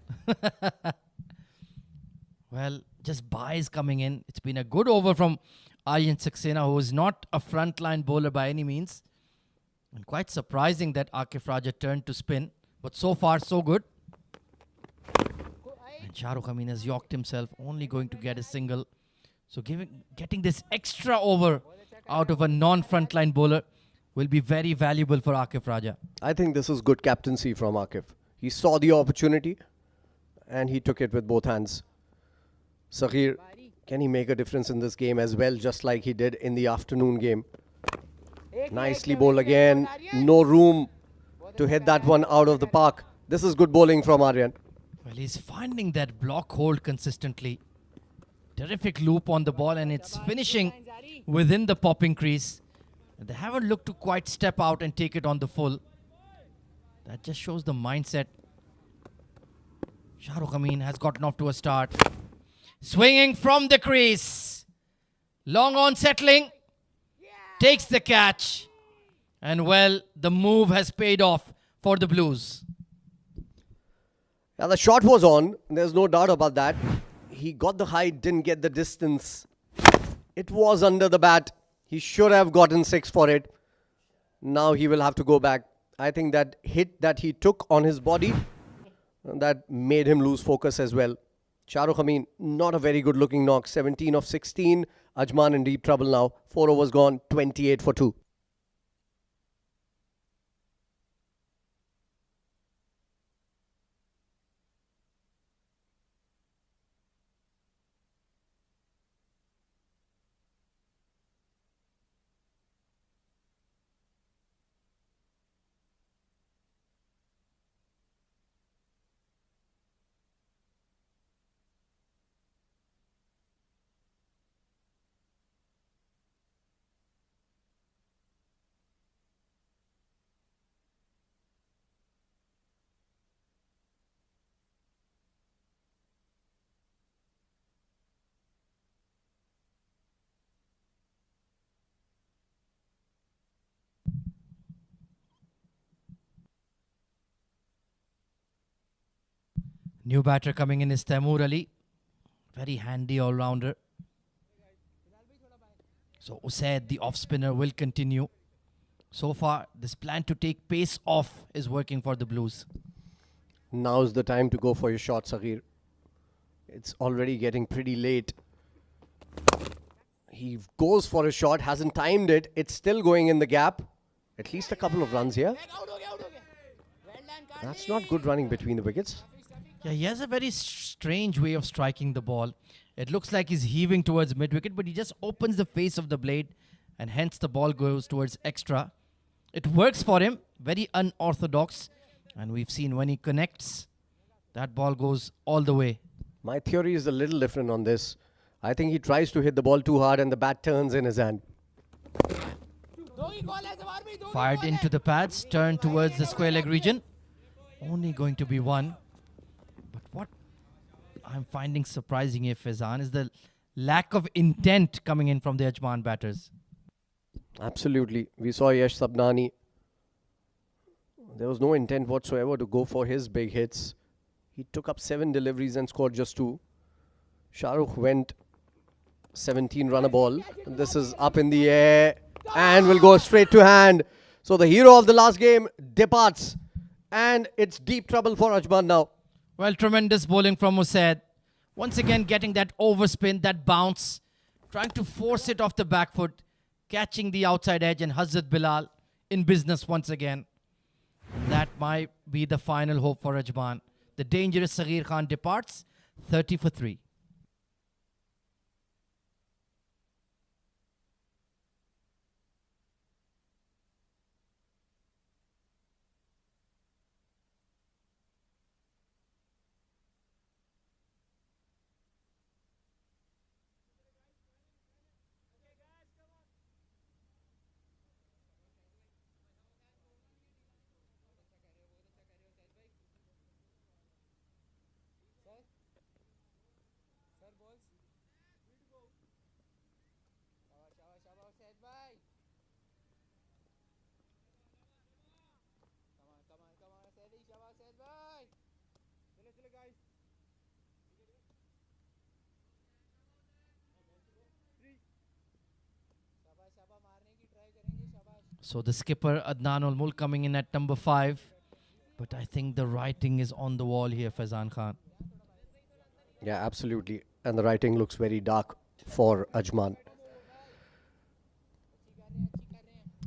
Speaker 8: Well, just buys coming in. It's been a good over from Aryan Saxena, who is not a frontline bowler by any means. And quite surprising that Akif Raja turned to spin. But so far, so good. And Shahrukh Amin has yorked himself, only going to get a single. So getting this extra over out of a non-frontline bowler will be very valuable for Akif Raja.
Speaker 1: I think this is good captaincy from Akif. He saw the opportunity and he took it with both hands. Saghir, can he make a difference in this game as well, just like he did in the afternoon game? Nicely bowled again. No room to hit that one out of the park. This is good bowling from Aryan.
Speaker 8: Well, he's finding that block hold consistently. Terrific loop on the ball, and it's finishing within the popping crease. They haven't looked to quite step out and take it on the full. That just shows the mindset. Shahrukh Amin has gotten off to a start. Swinging from the crease. Long on settling. Takes the catch. And well, the move has paid off for the Blues.
Speaker 1: Yeah, the shot was on. There's no doubt about that. He got the height, didn't get the distance. It was under the bat. He should have gotten 6 for it. Now he will have to go back. I think that hit that he took on his body, that made him lose focus as well. Shahrukh Amin, not a very good looking knock. 17 of 16. Ajman in deep trouble now. 4 overs gone, 28 for 2.
Speaker 8: New batter coming in is Taimur Ali. Very handy all-rounder. So Usaid, the off-spinner, will continue. So far, this plan to take pace off is working for the Blues.
Speaker 1: Now's the time to go for your shot, Saghir. It's already getting pretty late. He goes for a shot, hasn't timed it. It's still going in the gap. At least a couple of runs here. That's not good running between the wickets.
Speaker 8: Yeah, he has a very strange way of striking the ball. It looks like he's heaving towards mid-wicket, but he just opens the face of the blade, and hence the ball goes towards extra. It works for him, very unorthodox, and we've seen when he connects, that ball goes all the way.
Speaker 1: My theory is a little different on this. I think he tries to hit the ball too hard and the bat turns in his hand.
Speaker 8: Fired into the pads, turned towards the square leg region. Only going to be one. But what I'm finding surprising here, Faizan, is the lack of intent coming in from the Ajman batters.
Speaker 1: Absolutely. We saw Yash Sabnani There was no intent whatsoever to go for his big hits. He took up 7 deliveries and scored just 2. Shahrukh went 17 runner ball. This is up in the air and will go straight to hand. So the hero of the last game departs, and it's deep trouble for Ajman now.
Speaker 8: Well, tremendous bowling from Usaid. Once again getting that overspin, that bounce, trying to force it off the back foot, catching the outside edge, and Hazrat Bilal in business once again. That might be the final hope for Ajman. The dangerous Saghir Khan departs, 30 for 3. So the skipper Adnan ul Mulk coming in at number 5. But I think the writing is on the wall here, Faizan Khan.
Speaker 1: Yeah, absolutely. And the writing looks very dark for Ajman.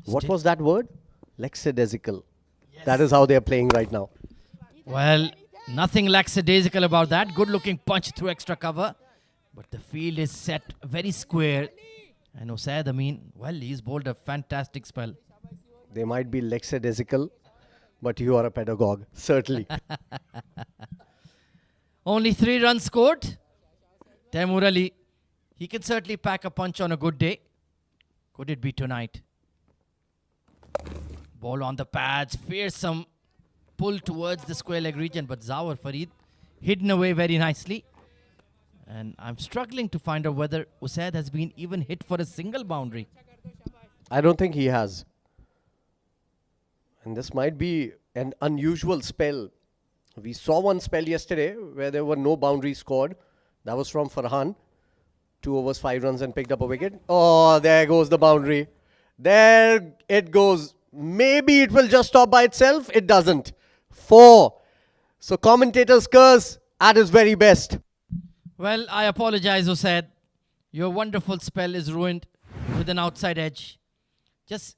Speaker 1: What was that word? Lackadaisical. Yes. That is how they are playing right now.
Speaker 8: Well, nothing lackadaisical about that. Good looking punch through extra cover. But the field is set very square. And Usaid Amin, well, he's bowled a fantastic spell.
Speaker 1: They might be lackadaisical, but you are a pedagogue, certainly.
Speaker 8: Only 3 runs scored. Taimur Ali, he can certainly pack a punch on a good day. Could it be tonight? Ball on the pads, fearsome pull towards the square leg region, but Zawar Farid hidden away very nicely. And I'm struggling to find out whether Usaid has been even hit for a single boundary.
Speaker 1: I don't think he has. And this might be an unusual spell. We saw one spell yesterday where there were no boundaries scored. That was from Farhan. 2 overs, 5 runs and picked up a wicket. Oh, there goes the boundary. There it goes. Maybe it will just stop by itself. It doesn't. 4. So commentators curse at his very best.
Speaker 8: Well, I apologize, Usaid. Your wonderful spell is ruined with an outside edge. Just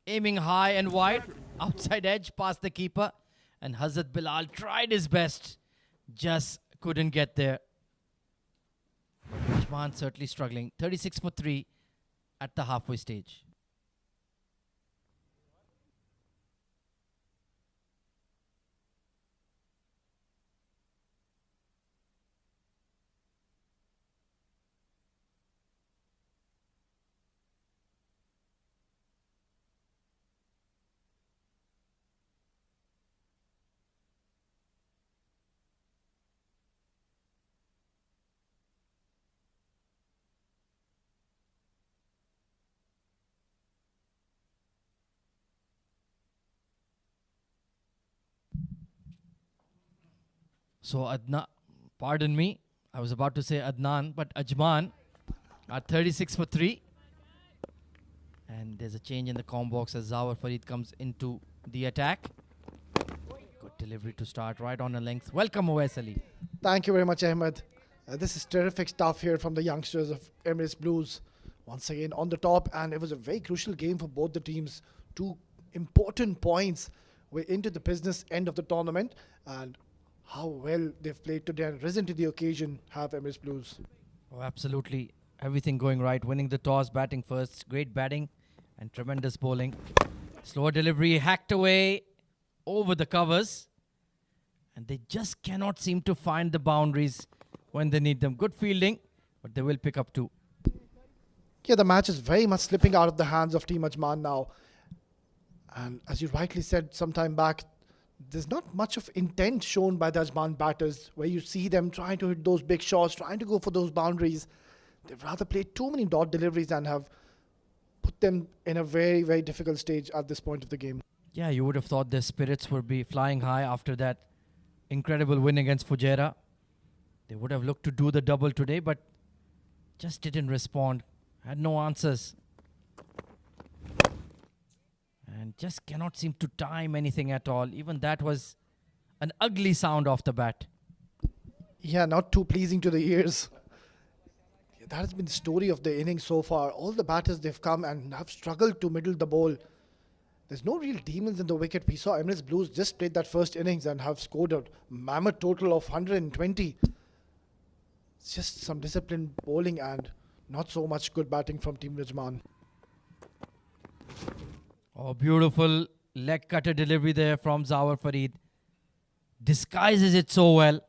Speaker 8: aiming high and wide. Outside edge past the keeper. And Hazrat Bilal tried his best. Just couldn't get there. Ajman certainly struggling. 36 for 3 at the halfway stage. So Adnan, pardon me, I was about to say Adnan, but Ajman at 36 for 3. And there's a change in the com box as Zawar Farid comes into the attack. Good delivery to start right on a length. Welcome, Owais Ali.
Speaker 5: Thank you very much, Ahmed. This is terrific stuff here from the youngsters of Emirates Blues. Once again on the top, and it was a very crucial game for both the teams. 2 important points. We're into the business end of the tournament, and how well they've played today and risen to the occasion have Emirates Blues.
Speaker 8: Oh, absolutely. Everything going right. Winning the toss, batting first. Great batting and tremendous bowling. Slower delivery, hacked away over the covers. And they just cannot seem to find the boundaries when they need them. Good fielding, but they will pick up 2.
Speaker 5: Yeah, the match is very much slipping out of the hands of Team Ajman now. And as you rightly said some time back, there's not much of intent shown by the Ajman batters, where you see them trying to hit those big shots, trying to go for those boundaries. They've rather played too many dot deliveries and have put them in a very, very difficult stage at this point of the game.
Speaker 8: Yeah, you would have thought their spirits would be flying high after that incredible win against Fujairah. They would have looked to do the double today, but just didn't respond. Had no answers. And just cannot seem to time anything at all. Even that was an ugly sound off the bat.
Speaker 5: Yeah, not too pleasing to the ears. That has been the story of the innings so far. All the batters they've come and have struggled to middle the ball. There's no real demons in the wicket. We saw Emirates Blues just played that first innings and have scored a mammoth total of 120. It's just some disciplined bowling and not so much good batting from Team Ajman.
Speaker 8: Oh, beautiful leg cutter delivery there from Zawar Farid. Disguises it so well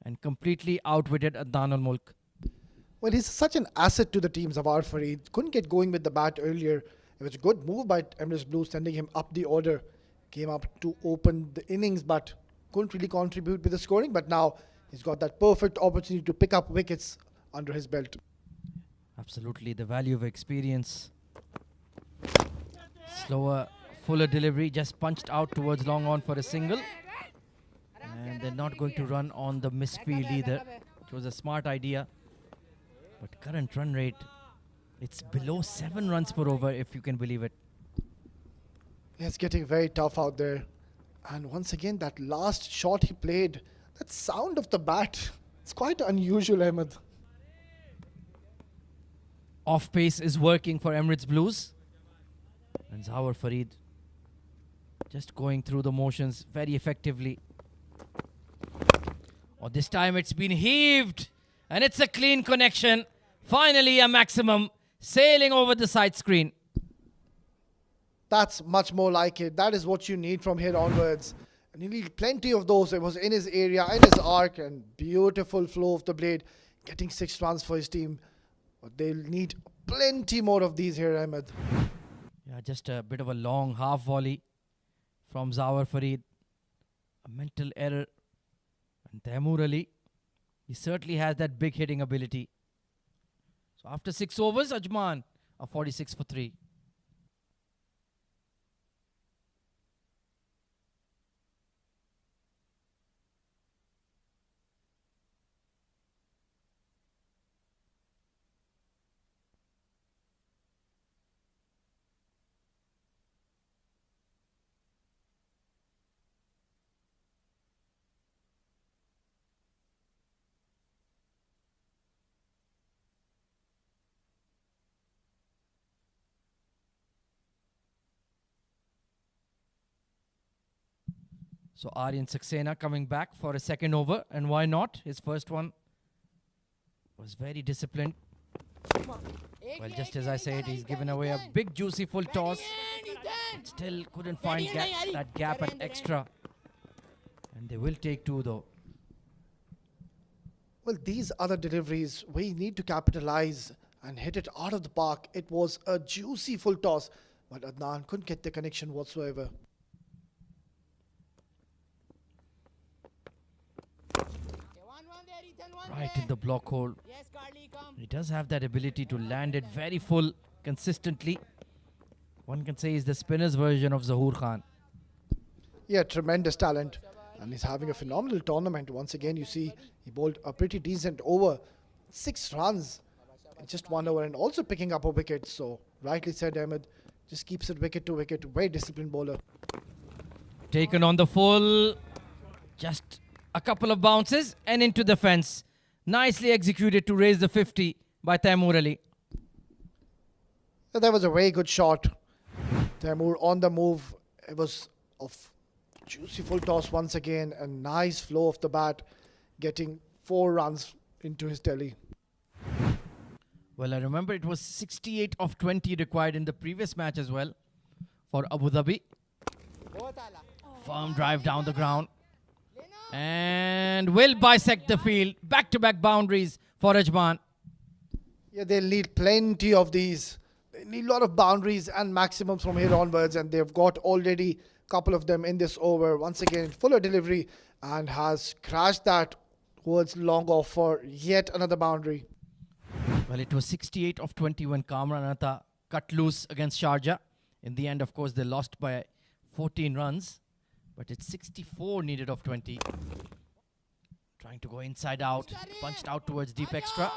Speaker 8: and completely outwitted Adnan al-Mulk.
Speaker 5: Well, he's such an asset to the team, Zawar Farid. Couldn't get going with the bat earlier. It was a good move by Emirates Blues, sending him up the order. Came up to open the innings, but couldn't really contribute with the scoring. But now he's got that perfect opportunity to pick up wickets under his belt.
Speaker 8: Absolutely, the value of experience. Slower, fuller delivery, just punched out towards long on for a single. And they're not going to run on the misfield either, which was a smart idea. But current run rate, it's below 7 runs per over, if you can believe it.
Speaker 5: Yeah, it's getting very tough out there. And once again, that last shot he played, that sound of the bat, it's quite unusual, Ahmed.
Speaker 8: Off pace is working for Emirates Blues. And Zawar Farid just going through the motions very effectively. Oh, this time it's been heaved. And it's a clean connection. Finally a maximum sailing over the side screen.
Speaker 5: That's much more like it. That is what you need from here onwards. And you need plenty of those. It was in his area, in his arc, and beautiful flow of the blade. Getting 6 runs for his team. But they'll need plenty more of these here, Ahmed.
Speaker 8: Yeah, just a bit of a long half volley from Zawar Farid. A mental error. And Taimur Ali, he certainly has that big hitting ability. So after 6 overs, Ajman are 46 for 3. So Aryan Saxena coming back for a second over, and why not? His first one was very disciplined. Well, just as I said, he's given away a big juicy full toss. But still couldn't find that gap and extra. And they will take 2 though.
Speaker 5: Well, these other deliveries, we need to capitalize and hit it out of the park. It was a juicy full toss, but Adnan couldn't get the connection whatsoever.
Speaker 8: Right in the block hole. He does have that ability to land it very full consistently. One can say he's the spinner's version of Zahoor Khan.
Speaker 5: Yeah, tremendous talent. And he's having a phenomenal tournament. Once again, you see he bowled a pretty decent over. 6 runs in just 1 over and also picking up a wicket. So, rightly said, Ahmed. Just keeps it wicket to wicket. Very disciplined bowler.
Speaker 8: Taken on the full. Just a couple of bounces and into the fence. Nicely executed to raise the 50 by Taimur Ali.
Speaker 5: That was a very good shot. Taimur on the move. It was of juicy full toss once again. A nice flow of the bat. Getting 4 runs into his telly.
Speaker 8: Well, I remember it was 68 of 20 required in the previous match as well for Abu Dhabi. Firm drive down the ground. And will bisect the field. Back-to-back boundaries for Ajman.
Speaker 5: Yeah, they'll need plenty of these. They need a lot of boundaries and maximums from here onwards. And they've got already a couple of them in this over. Once again, fuller delivery and has crashed that towards long off for yet another boundary.
Speaker 8: Well, it was 68 of 20 when Kamran Atta cut loose against Sharjah. In the end, of course, they lost by 14 runs, but it's 64 needed of 20. Trying to go inside out, punched out towards deep extra.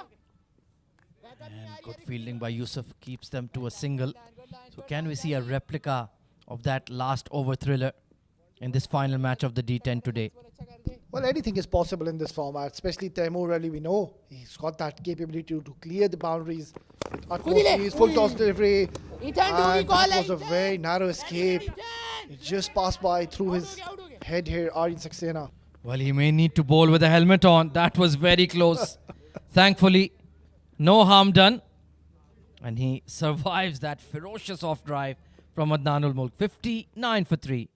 Speaker 8: And good fielding by Yusuf keeps them to a single. So can we see a replica of that last over thriller in this final match of the D10 today?
Speaker 5: Well, anything is possible in this format, especially Taimur Ali. We know he's got that capability to clear the boundaries with utmost ease, full toss delivery. And that was a very narrow escape. It just passed by through his head here, Aryan Saxena.
Speaker 8: Well, he may need to bowl with a helmet on. That was very close. Thankfully, no harm done. And he survives that ferocious off drive from Adnan ul Mulk. 59 for 3.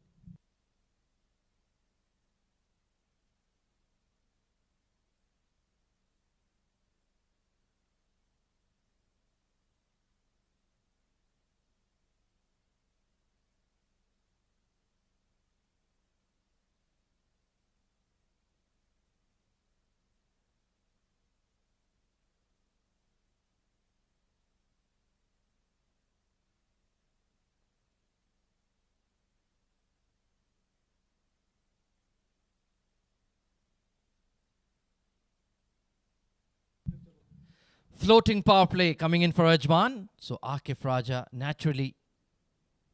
Speaker 8: Floating power play coming in for Ajman. So Akif Raja naturally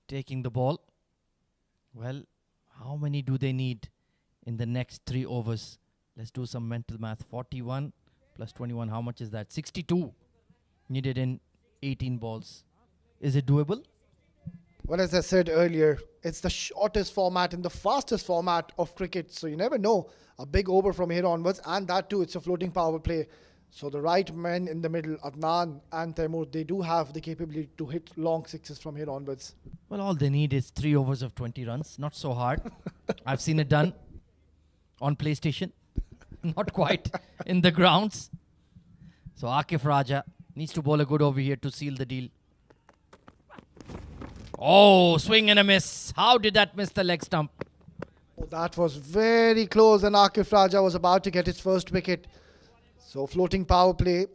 Speaker 8: taking the ball. Well, how many do they need in the next 3 overs? Let's do some mental math. 41 plus 21, how much is that? 62 needed in 18 balls. Is it doable?
Speaker 5: Well, as I said earlier, it's the shortest format and the fastest format of cricket. So you never know. A big over from here onwards, and that too, it's a floating power play. So the right men in the middle, Adnan and Taimur, they do have the capability to hit long sixes from here onwards.
Speaker 8: Well, all they need is 3 overs of 20 runs. Not so hard. I've seen it done on PlayStation. Not quite in the grounds. So Akif Raja needs to bowl a good over here to seal the deal. Oh, swing and a miss. How did that miss the leg stump?
Speaker 5: Oh, that was very close, and Akif Raja was about to get his first wicket. So floating power play,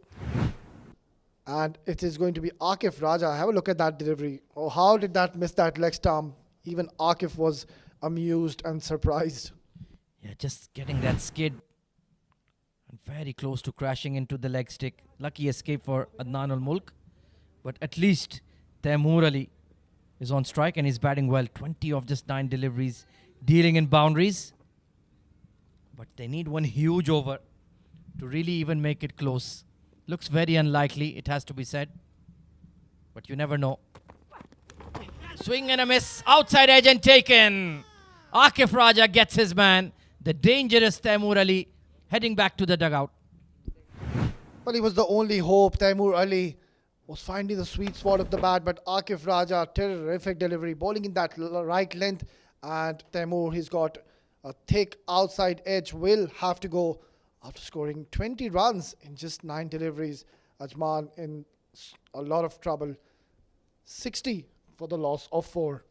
Speaker 5: and it is going to be Akif Raja. Have a look at that delivery. Oh, how did that miss that leg stump? Even Akif was amused and surprised.
Speaker 8: Yeah, just getting that skid and very close to crashing into the leg stick. Lucky escape for Adnan ul Mulk, but at least Taimur Ali is on strike and he's batting well. 20 of just 9 deliveries, dealing in boundaries. But they need one huge over to really even make it close. Looks very unlikely, it has to be said. But you never know. Swing and a miss. Outside edge and taken. Akif Raja gets his man. The dangerous Taimur Ali heading back to the dugout.
Speaker 5: Well, he was the only hope. Taimur Ali was finding the sweet spot of the bat, but Akif Raja, terrific delivery, bowling in that right length. And Taimur, he's got a thick outside edge, will have to go. After scoring 20 runs in just 9 deliveries, Ajman in a lot of trouble. 60 for the loss of 4.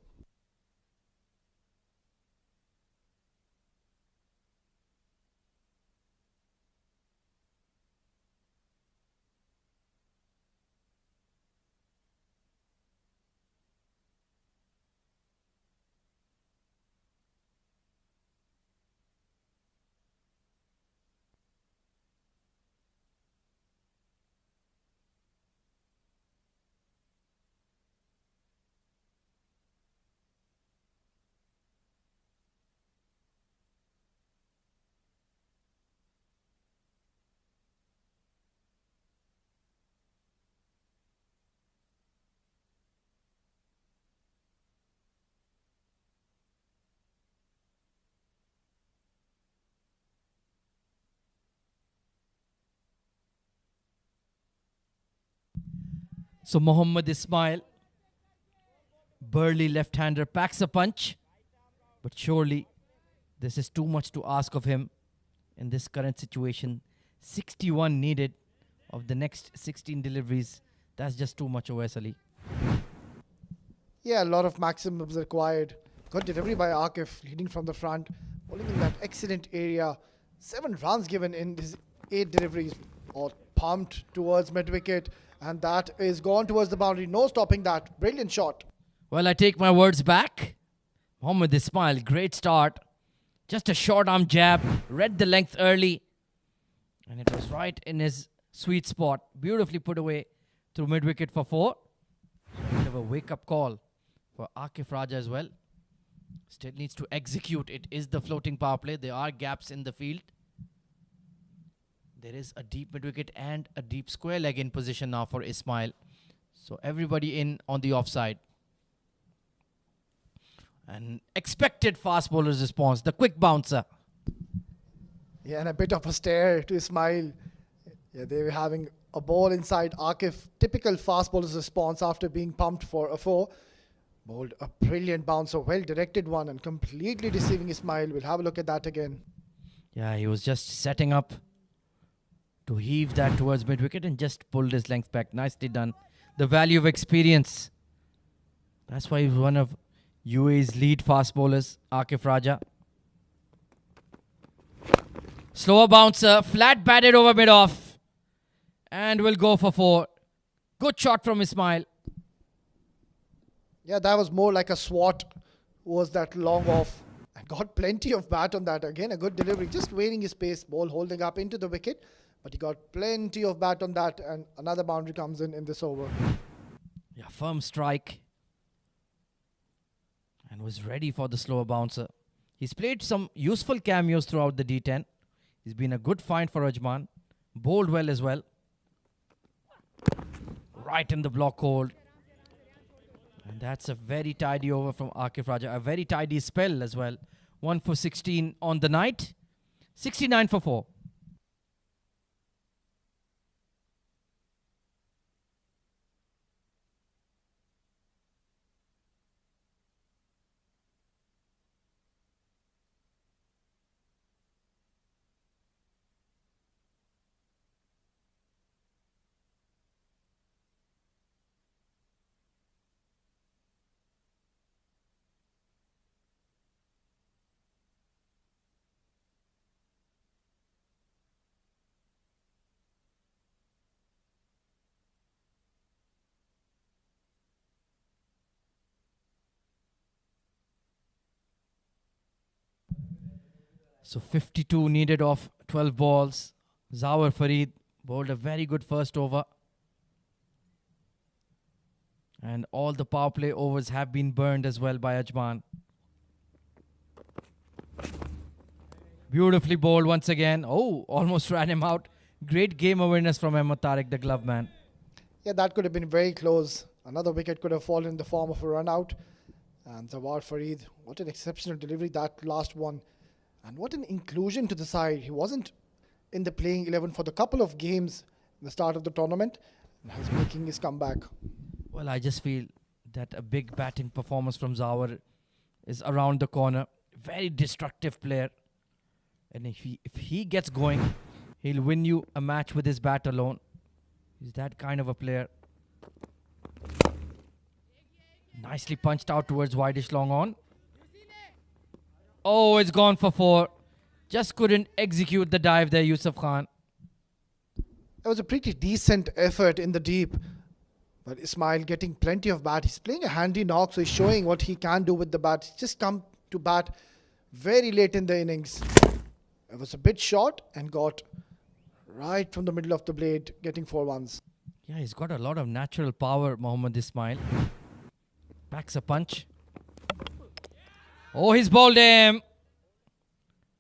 Speaker 8: So Mohammad Ismail, burly left-hander, packs a punch. But surely this is too much to ask of him in this current situation. 61 needed of the next 16 deliveries. That's just too much, Owais Ali.
Speaker 5: Yeah, a lot of maximums required. Good delivery by Akif, leading from the front, bowling in that excellent area. 7 runs given in his 8 deliveries, or pumped towards mid-wicket, and that is gone towards the boundary. No stopping that. Brilliant shot.
Speaker 8: Well, I take my words back. Mohammad Ismail, great start. Just a short arm jab, read the length early, and it was right in his sweet spot. Beautifully put away through mid wicket for 4. A bit of a wake up call for Akif Raja as well. Still needs to execute. It is the floating power play. There are gaps in the field. There is a deep mid wicket and a deep square leg in position now for Ismail. So everybody in on the offside. An expected fast bowler's response, the quick bouncer.
Speaker 5: Yeah, and a bit of a stare to Ismail. Yeah, they were having a ball inside Akif. Typical fast bowler's response after being pumped for a 4. Bowled a brilliant bouncer, well-directed one and completely deceiving Ismail. We'll have a look at that again.
Speaker 8: Yeah, he was just setting up to heave that towards mid-wicket and just pulled his length back. Nicely done. The value of experience. That's why he's one of UAE's lead fast bowlers, Akif Raja. Slower bouncer, flat batted over mid-off. And will go for 4. Good shot from Ismail.
Speaker 5: Yeah, that was more like a swat. Was that long off. And got plenty of bat on that. Again, a good delivery. Just waiting his pace. Ball holding up into the wicket. But he got plenty of bat on that. And another boundary comes in this over.
Speaker 8: Yeah, firm strike. And was ready for the slower bouncer. He's played some useful cameos throughout the D10. He's been a good find for Ajman. Bowled well as well. Right in the block hold. And that's a very tidy over from Akif Raja. A very tidy spell as well. 1 for 16 on the night. 69 for 4. So 52 needed off 12 balls. Zawar Farid bowled a very good first over. And all the power play overs have been burned as well by Ajman. Beautifully bowled once again. Oh, almost ran him out. Great game awareness from Ahmed Tariq, the glove man.
Speaker 5: Yeah, that could have been very close. Another wicket could have fallen in the form of a run out. And Zawar Farid, what an exceptional delivery that last one. And what an inclusion to the side. He wasn't in the playing 11 for the couple of games in the start of the tournament. And he's making his comeback.
Speaker 8: Well, I just feel that a big batting performance from Zawar is around the corner. Very destructive player. And if he gets going, he'll win you a match with his bat alone. He's that kind of a player. Nicely punched out towards wideish long on. Oh, it's gone for 4. Just couldn't execute the dive there, Yusuf Khan.
Speaker 5: It was a pretty decent effort in the deep. But Ismail getting plenty of bat. He's playing a handy knock, so he's showing what he can do with the bat. He's just come to bat very late in the innings. It was a bit short and got right from the middle of the blade, getting 4 runs.
Speaker 8: Yeah, he's got a lot of natural power, Mohammad Ismail. Packs a punch. Oh, he's bowled him.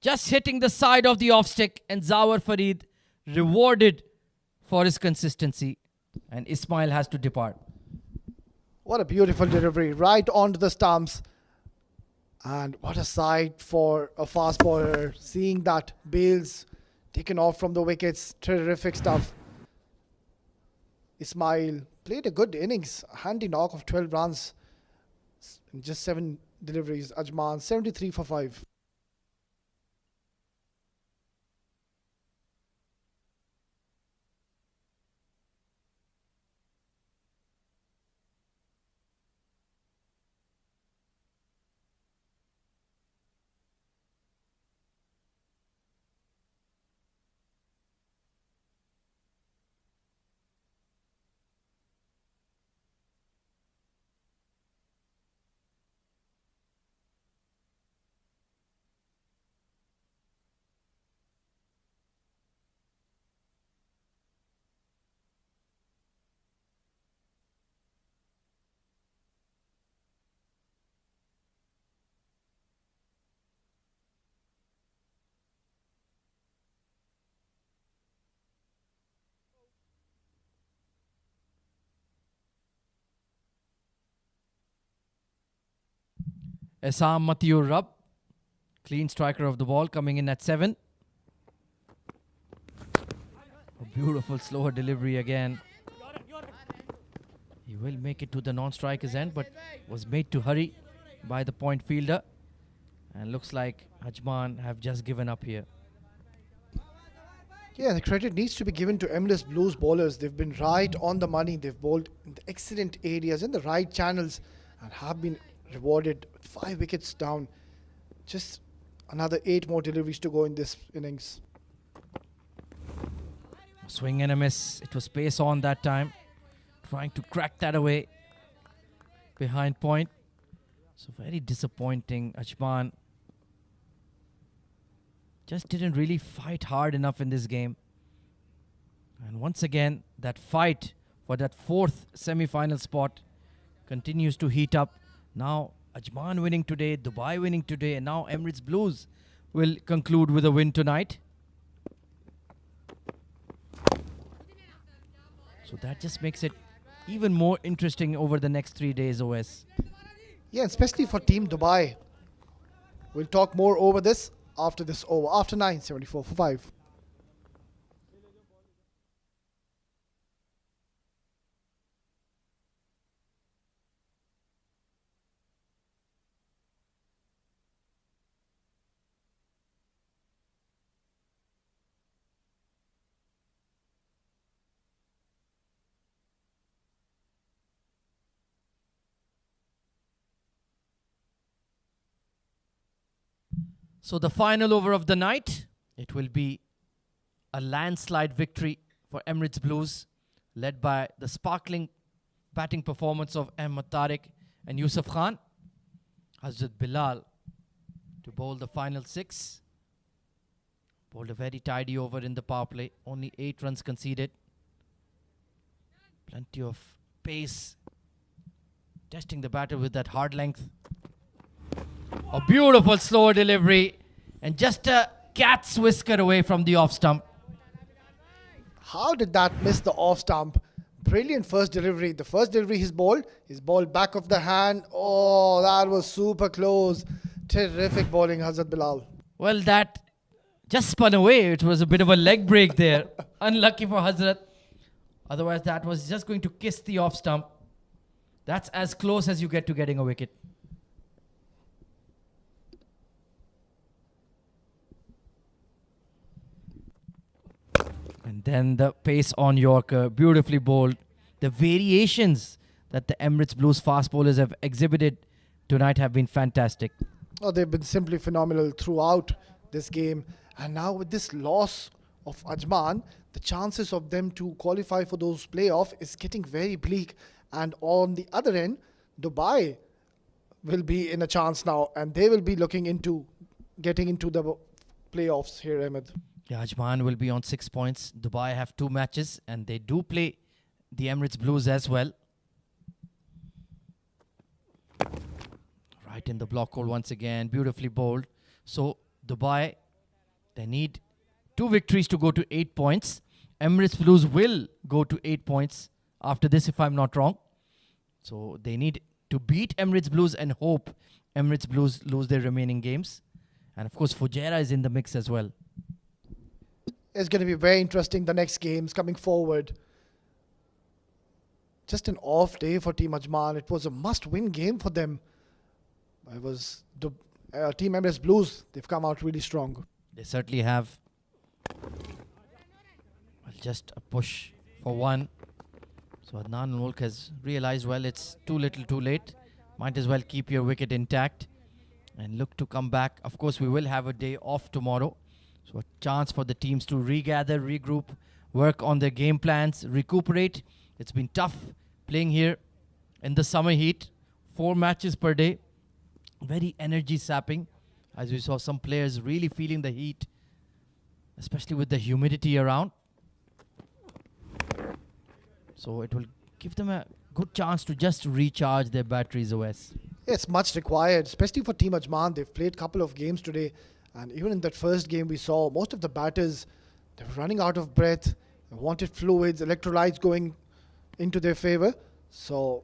Speaker 8: Just hitting the side of the off stick, and Zawar Farid rewarded for his consistency. And Ismail has to depart.
Speaker 5: What a beautiful delivery, right onto the stumps. And what a sight for a fast bowler. Seeing that Bales taken off from the wickets. Terrific stuff. Ismail played a good innings. A handy knock of 12 runs. In just 7 deliveries. Ajman 73 for 5.
Speaker 8: Esam Matiur Rab, clean striker of the ball, coming in at 7. A beautiful slower delivery again. He will make it to the non-striker's end, but was made to hurry by the point fielder. And looks like Ajman have just given up here.
Speaker 5: Yeah, the credit needs to be given to Emirates Blues bowlers. They've been right on the money. They've bowled in the excellent areas, in the right channels, and have been rewarded with 5 wickets down. Just another 8 more deliveries to go in this innings.
Speaker 8: Swing and a miss. It was pace on that time. Trying to crack that away behind point. So very disappointing. Ajman just didn't really fight hard enough in this game. And once again, that fight for that 4th semi-final spot continues to heat up. Now Ajman winning today, Dubai winning today, and now Emirates Blues will conclude with a win tonight. So that just makes it even more interesting over the next 3 days, OS.
Speaker 5: Yeah, especially for Team Dubai. We'll talk more over this after this over. After 9, 74 for 5.
Speaker 8: So the final over of the night, it will be a landslide victory for Emirates Blues, led by the sparkling batting performance of Ahmed Tariq and Yusuf Khan. Hazrat Bilal to bowl the final 6. Bowled a very tidy over in the power play. Only 8 runs conceded. Plenty of pace. Testing the batter with that hard length. A beautiful slow delivery. And just a cat's whisker away from the off stump.
Speaker 5: How did that miss the off stump? Brilliant first delivery. The first delivery he's bowled back of the hand. Oh, that was super close. Terrific bowling, Hazrat Bilal.
Speaker 8: Well, that just spun away. It was a bit of a leg break there. Unlucky for Hazrat. Otherwise, that was just going to kiss the off stump. That's as close as you get to getting a wicket. And then the pace on Yorker, beautifully bowled. The variations that the Emirates Blues fast bowlers have exhibited tonight have been fantastic.
Speaker 5: Oh, they've been simply phenomenal throughout this game. And now with this loss of Ajman, the chances of them to qualify for those playoffs is getting very bleak. And on the other end, Dubai will be in a chance now, and they will be looking into getting into the playoffs here, Ahmed.
Speaker 8: Yeah, Ajman will be on 6 points. Dubai have 2 matches, and they do play the Emirates Blues as well. Right in the block hole once again, beautifully bowled. So Dubai, they need 2 victories to go to 8 points. Emirates Blues will go to 8 points after this, if I'm not wrong. So they need to beat Emirates Blues and hope Emirates Blues lose their remaining games. And of course, Fujairah is in the mix as well.
Speaker 5: It's going to be very interesting, the next games coming forward. Just an off day for Team Ajman. It was a must-win game for them. It was the Team Emirates Blues. They've come out really strong.
Speaker 8: They certainly have. Well, just a push for 1. So Adnan Mulk has realized, well, it's too little too late. Might as well keep your wicket intact and look to come back. Of course, we will have a day off tomorrow. So a chance for the teams to regather, regroup, work on their game plans, recuperate. It's been tough playing here in the summer heat. 4 matches per day. Very energy sapping. As we saw, some players really feeling the heat, especially with the humidity around. So it will give them a good chance to just recharge their batteries, OS.
Speaker 5: It's much required, especially for Team Ajman. They've played a couple of games today. And even in that first game, we saw most of the batters, they were running out of breath. They wanted fluids, electrolytes going into their favor. So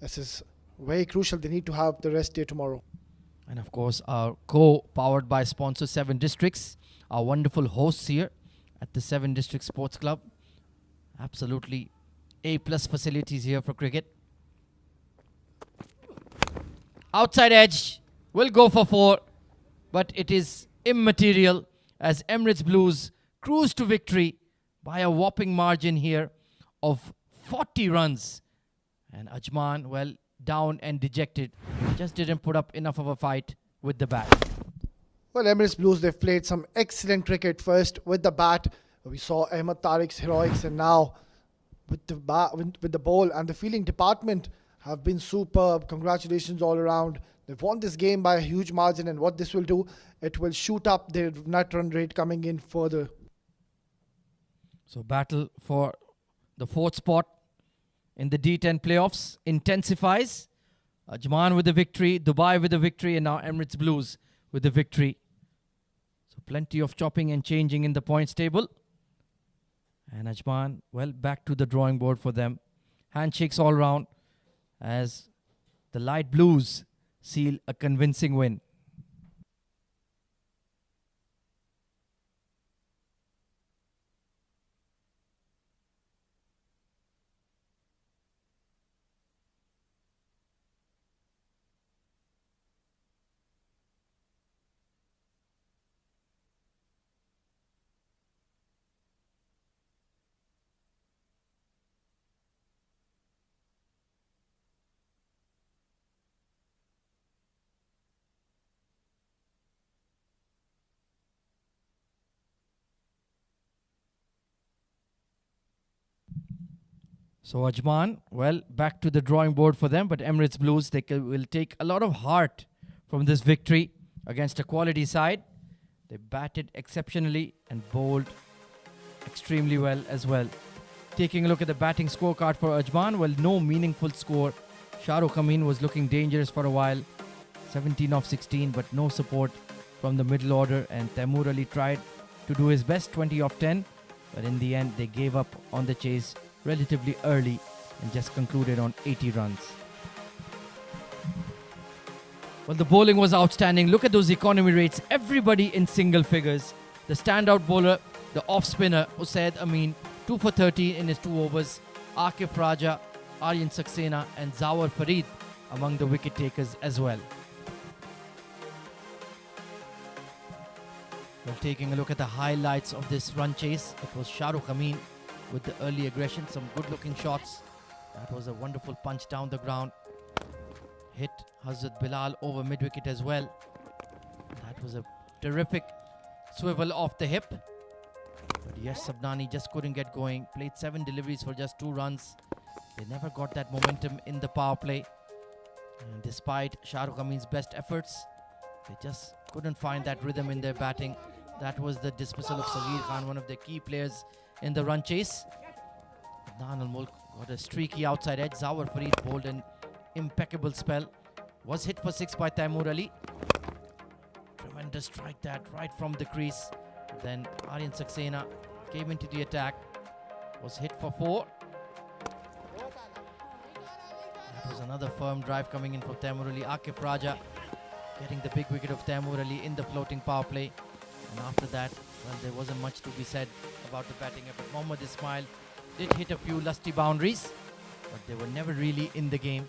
Speaker 5: this is very crucial. They need to have the rest day tomorrow.
Speaker 8: And of course, our co-powered by sponsor 7 Districts, our wonderful hosts here at the 7 District Sports Club. Absolutely A+ facilities here for cricket. Outside edge will go for 4, but it is immaterial as Emirates Blues cruise to victory by a whopping margin here of 40 runs. And Ajman, well, down and dejected, just didn't put up enough of a fight with the bat.
Speaker 5: Well, Emirates Blues, they've played some excellent cricket first with the bat. We saw Ahmed Tariq's heroics, and now with the ball and the fielding department have been superb. Congratulations all around. They've won this game by a huge margin, and what this will do, it will shoot up their net run rate coming in further.
Speaker 8: So battle for the 4th spot in the D10 playoffs intensifies. Ajman with the victory, Dubai with the victory, and now Emirates Blues with the victory. So plenty of chopping and changing in the points table. And Ajman, well, back to the drawing board for them. Handshakes all round as the light blues seal a convincing win. So Ajman, well, back to the drawing board for them, but Emirates Blues, they will take a lot of heart from this victory against a quality side. They batted exceptionally and bowled extremely well as well. Taking a look at the batting scorecard for Ajman, well, no meaningful score. Shahrukh Amin was looking dangerous for a while, 17 of 16, but no support from the middle order, and Taimur Ali tried to do his best, 20 of 10, but in the end they gave up on the chase relatively early and just concluded on 80 runs. Well, the bowling was outstanding. Look at those economy rates. Everybody in single figures. The standout bowler, the off-spinner, Usaid Amin, 2 for 13 in his 2 overs. Akif Raja, Aryan Saxena and Zawar Farid among the wicket takers as well. Well, taking a look at the highlights of this run chase, it was Shahrukh Amin with the early aggression, some good looking shots. That was a wonderful punch down the ground. Hit Hazrat Bilal over mid wicket as well. That was a terrific swivel off the hip. But yes, Sabnani just couldn't get going. Played 7 deliveries for just 2 runs. They never got that momentum in the power play. And despite Shahrukh Amin's best efforts, they just couldn't find that rhythm in their batting. That was the dismissal of Saghir Khan, one of the key players in the run chase. Adnan Al-Mulk got a streaky outside edge. Zawar Farid bowled an impeccable spell. Was hit for 6 by Taimur Ali. Tremendous strike that right from the crease. Then Aryan Saxena came into the attack. Was hit for 4. That was another firm drive coming in for Taimur Ali. Akif Raja getting the big wicket of Taimur Ali in the floating power play. And after that, well, there wasn't much to be said about the batting effort. Mohammad Ismail did hit a few lusty boundaries, but they were never really in the game.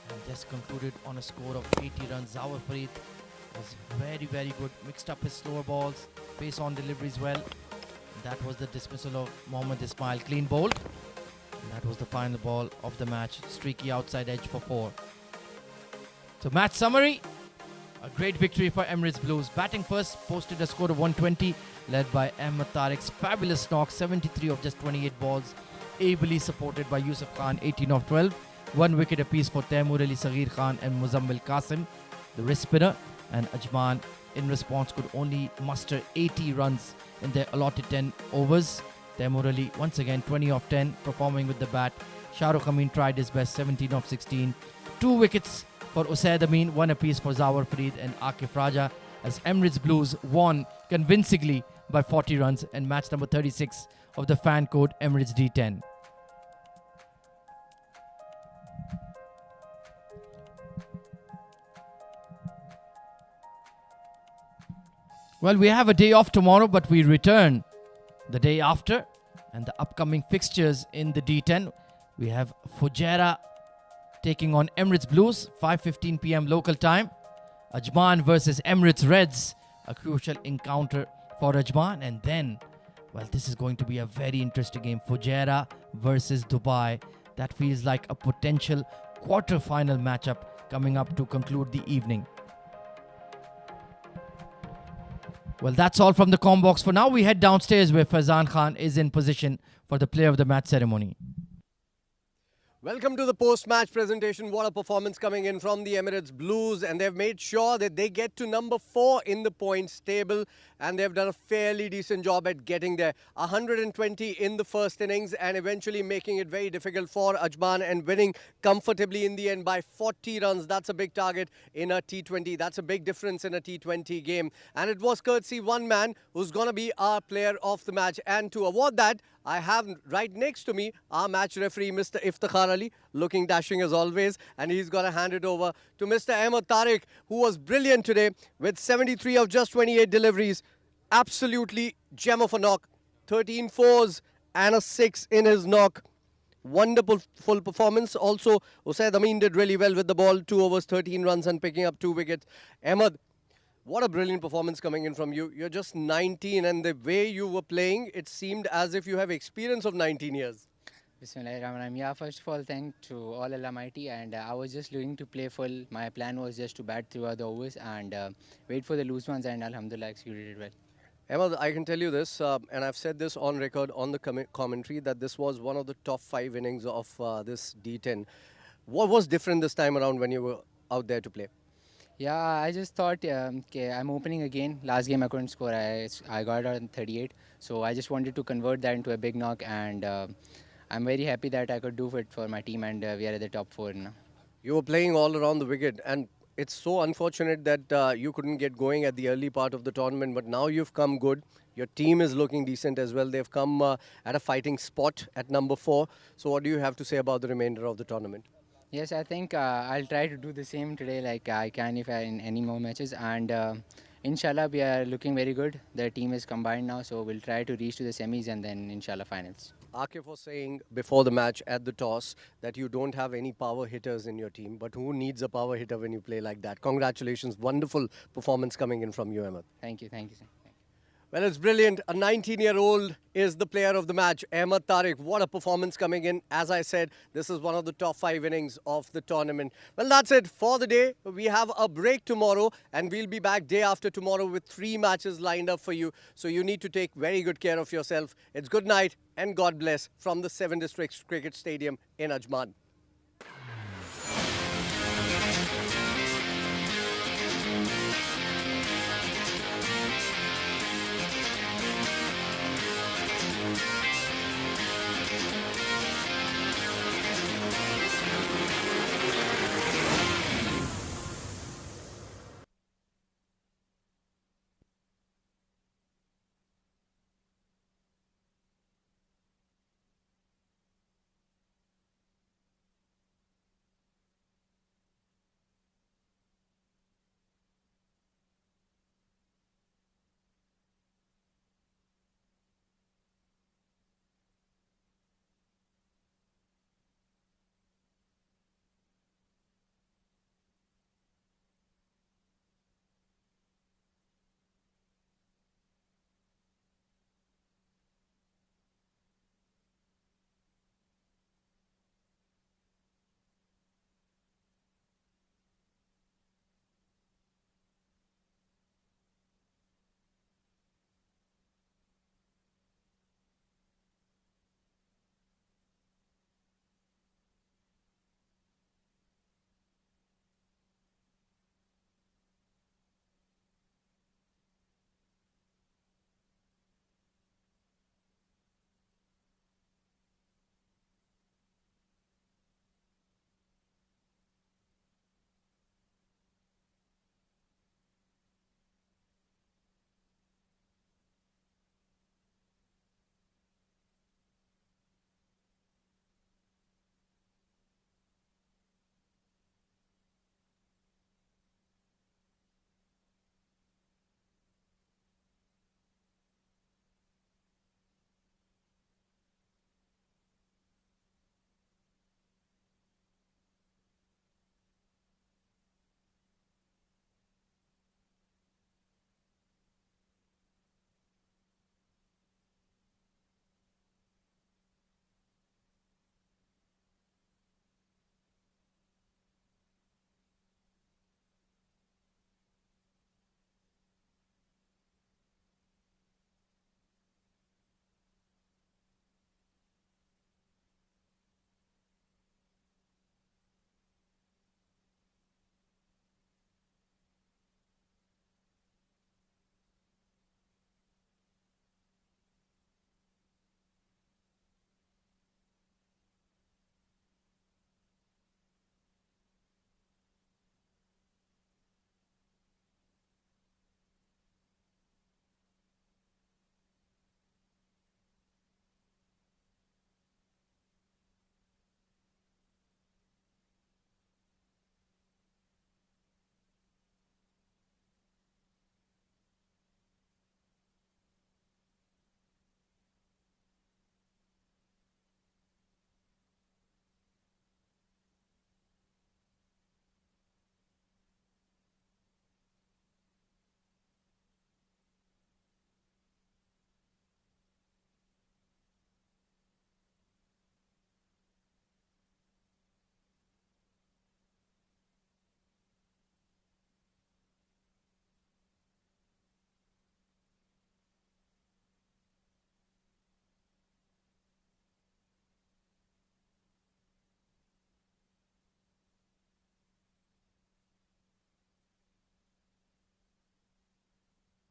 Speaker 8: And just concluded on a score of 80 runs. Zawar Farid was very, very good. Mixed up his slower balls, pace on deliveries well. And that was the dismissal of Mohammad Ismail. Clean bowled. And that was the final ball of the match. Streaky outside edge for 4. So match summary. A great victory for Emirates Blues. Batting first, posted a score of 120, led by Ahmed Tariq's fabulous knock, 73 of just 28 balls, ably supported by Yusuf Khan, 18 of 12. 1 wicket apiece for Taimur Ali, Saghir Khan and Muzammil Qasim, the wrist spinner, and Ajman in response could only muster 80 runs in their allotted 10 overs. Taimur Ali once again 20 of 10, performing with the bat. Shahrukh Amin tried his best, 17 of 16. 2 wickets for Usaid Amin, 1 apiece for Zawar Farid and Akif Raja, as Emirates Blues won convincingly by 40 runs in match number 36 of the fan code Emirates D10. Well, we have a day off tomorrow, but we return the day after. And the upcoming fixtures in the D10, we have Fujairah taking on Emirates Blues, 5:15 p.m. local time. Ajman versus Emirates Reds, a crucial encounter for Ajman. And then, well, this is going to be a very interesting game. Fujairah versus Dubai. That feels like a potential quarter-final matchup coming up to conclude the evening. Well, that's all from the Combox for now. We head downstairs where Faizan Khan is in position for the player of the match ceremony.
Speaker 1: Welcome to the post-match presentation. What a performance coming in from the Emirates Blues, and they've made sure that they get to number 4 in the points table, and they've done a fairly decent job at getting there. 120 in the first innings and eventually making it very difficult for Ajman and winning comfortably in the end by 40 runs. That's a big target in a T20. That's a big difference in a T20 game. And it was courtesy one man who's going to be our player of the match. And to award that, I have right next to me our match referee, Mr. Iftikhar Ali, looking dashing as always. And he's going to hand it over to Mr. Ahmed Tariq, who was brilliant today with 73 of just 28 deliveries. Absolutely gem of a knock. 13 fours and a 6 in his knock. Wonderful full performance. Also, Usaid Amin did really well with the ball. 2 overs, 13 runs and picking up 2 wickets. Ahmed, what a brilliant performance coming in from you. You're just 19 and the way you were playing, it seemed as if you have experience of 19 years.
Speaker 9: Bismillahirrahmanirrahim. Yeah, first of all, thank to all Almighty, and I was just looking to play full. My plan was just to bat throughout the overs and wait for the loose ones, and Alhamdulillah executed it well.
Speaker 1: Ahmed, I can tell you this, and I've said this on record on the commentary, that this was one of the top 5 innings of this D10. What was different this time around when you were out there to play?
Speaker 9: Yeah, I just thought, okay, I'm opening again. Last game I couldn't score. I got out on 38. So I just wanted to convert that into a big knock, and I'm very happy that I could do it for my team, and we are at the top 4 now.
Speaker 1: You were playing all around the wicket, and it's so unfortunate that you couldn't get going at the early part of the tournament, but now you've come good. Your team is looking decent as well. They've come at a fighting spot at number 4. So what do you have to say about the remainder of the tournament?
Speaker 9: Yes, I think I'll try to do the same today like I can if I in any more matches, and inshallah we are looking very good. The team is combined now, so we'll try to reach to the semis and then inshallah finals.
Speaker 1: Akif was saying before the match at the toss that you don't have any power hitters in your team, but who needs a power hitter when you play like that? Congratulations, wonderful performance coming in from you, Ahmed.
Speaker 9: Thank you, thank you, sir.
Speaker 1: Well, it's brilliant. A 19-year-old is the player of the match, Ahmed Tariq. What a performance coming in. As I said, this is one of the top 5 innings of the tournament. Well, that's it for the day. We have a break tomorrow, and we'll be back day after tomorrow with 3 matches lined up for you. So you need to take very good care of yourself. It's good night and God bless from the 7 Districts Cricket Stadium in Ajman.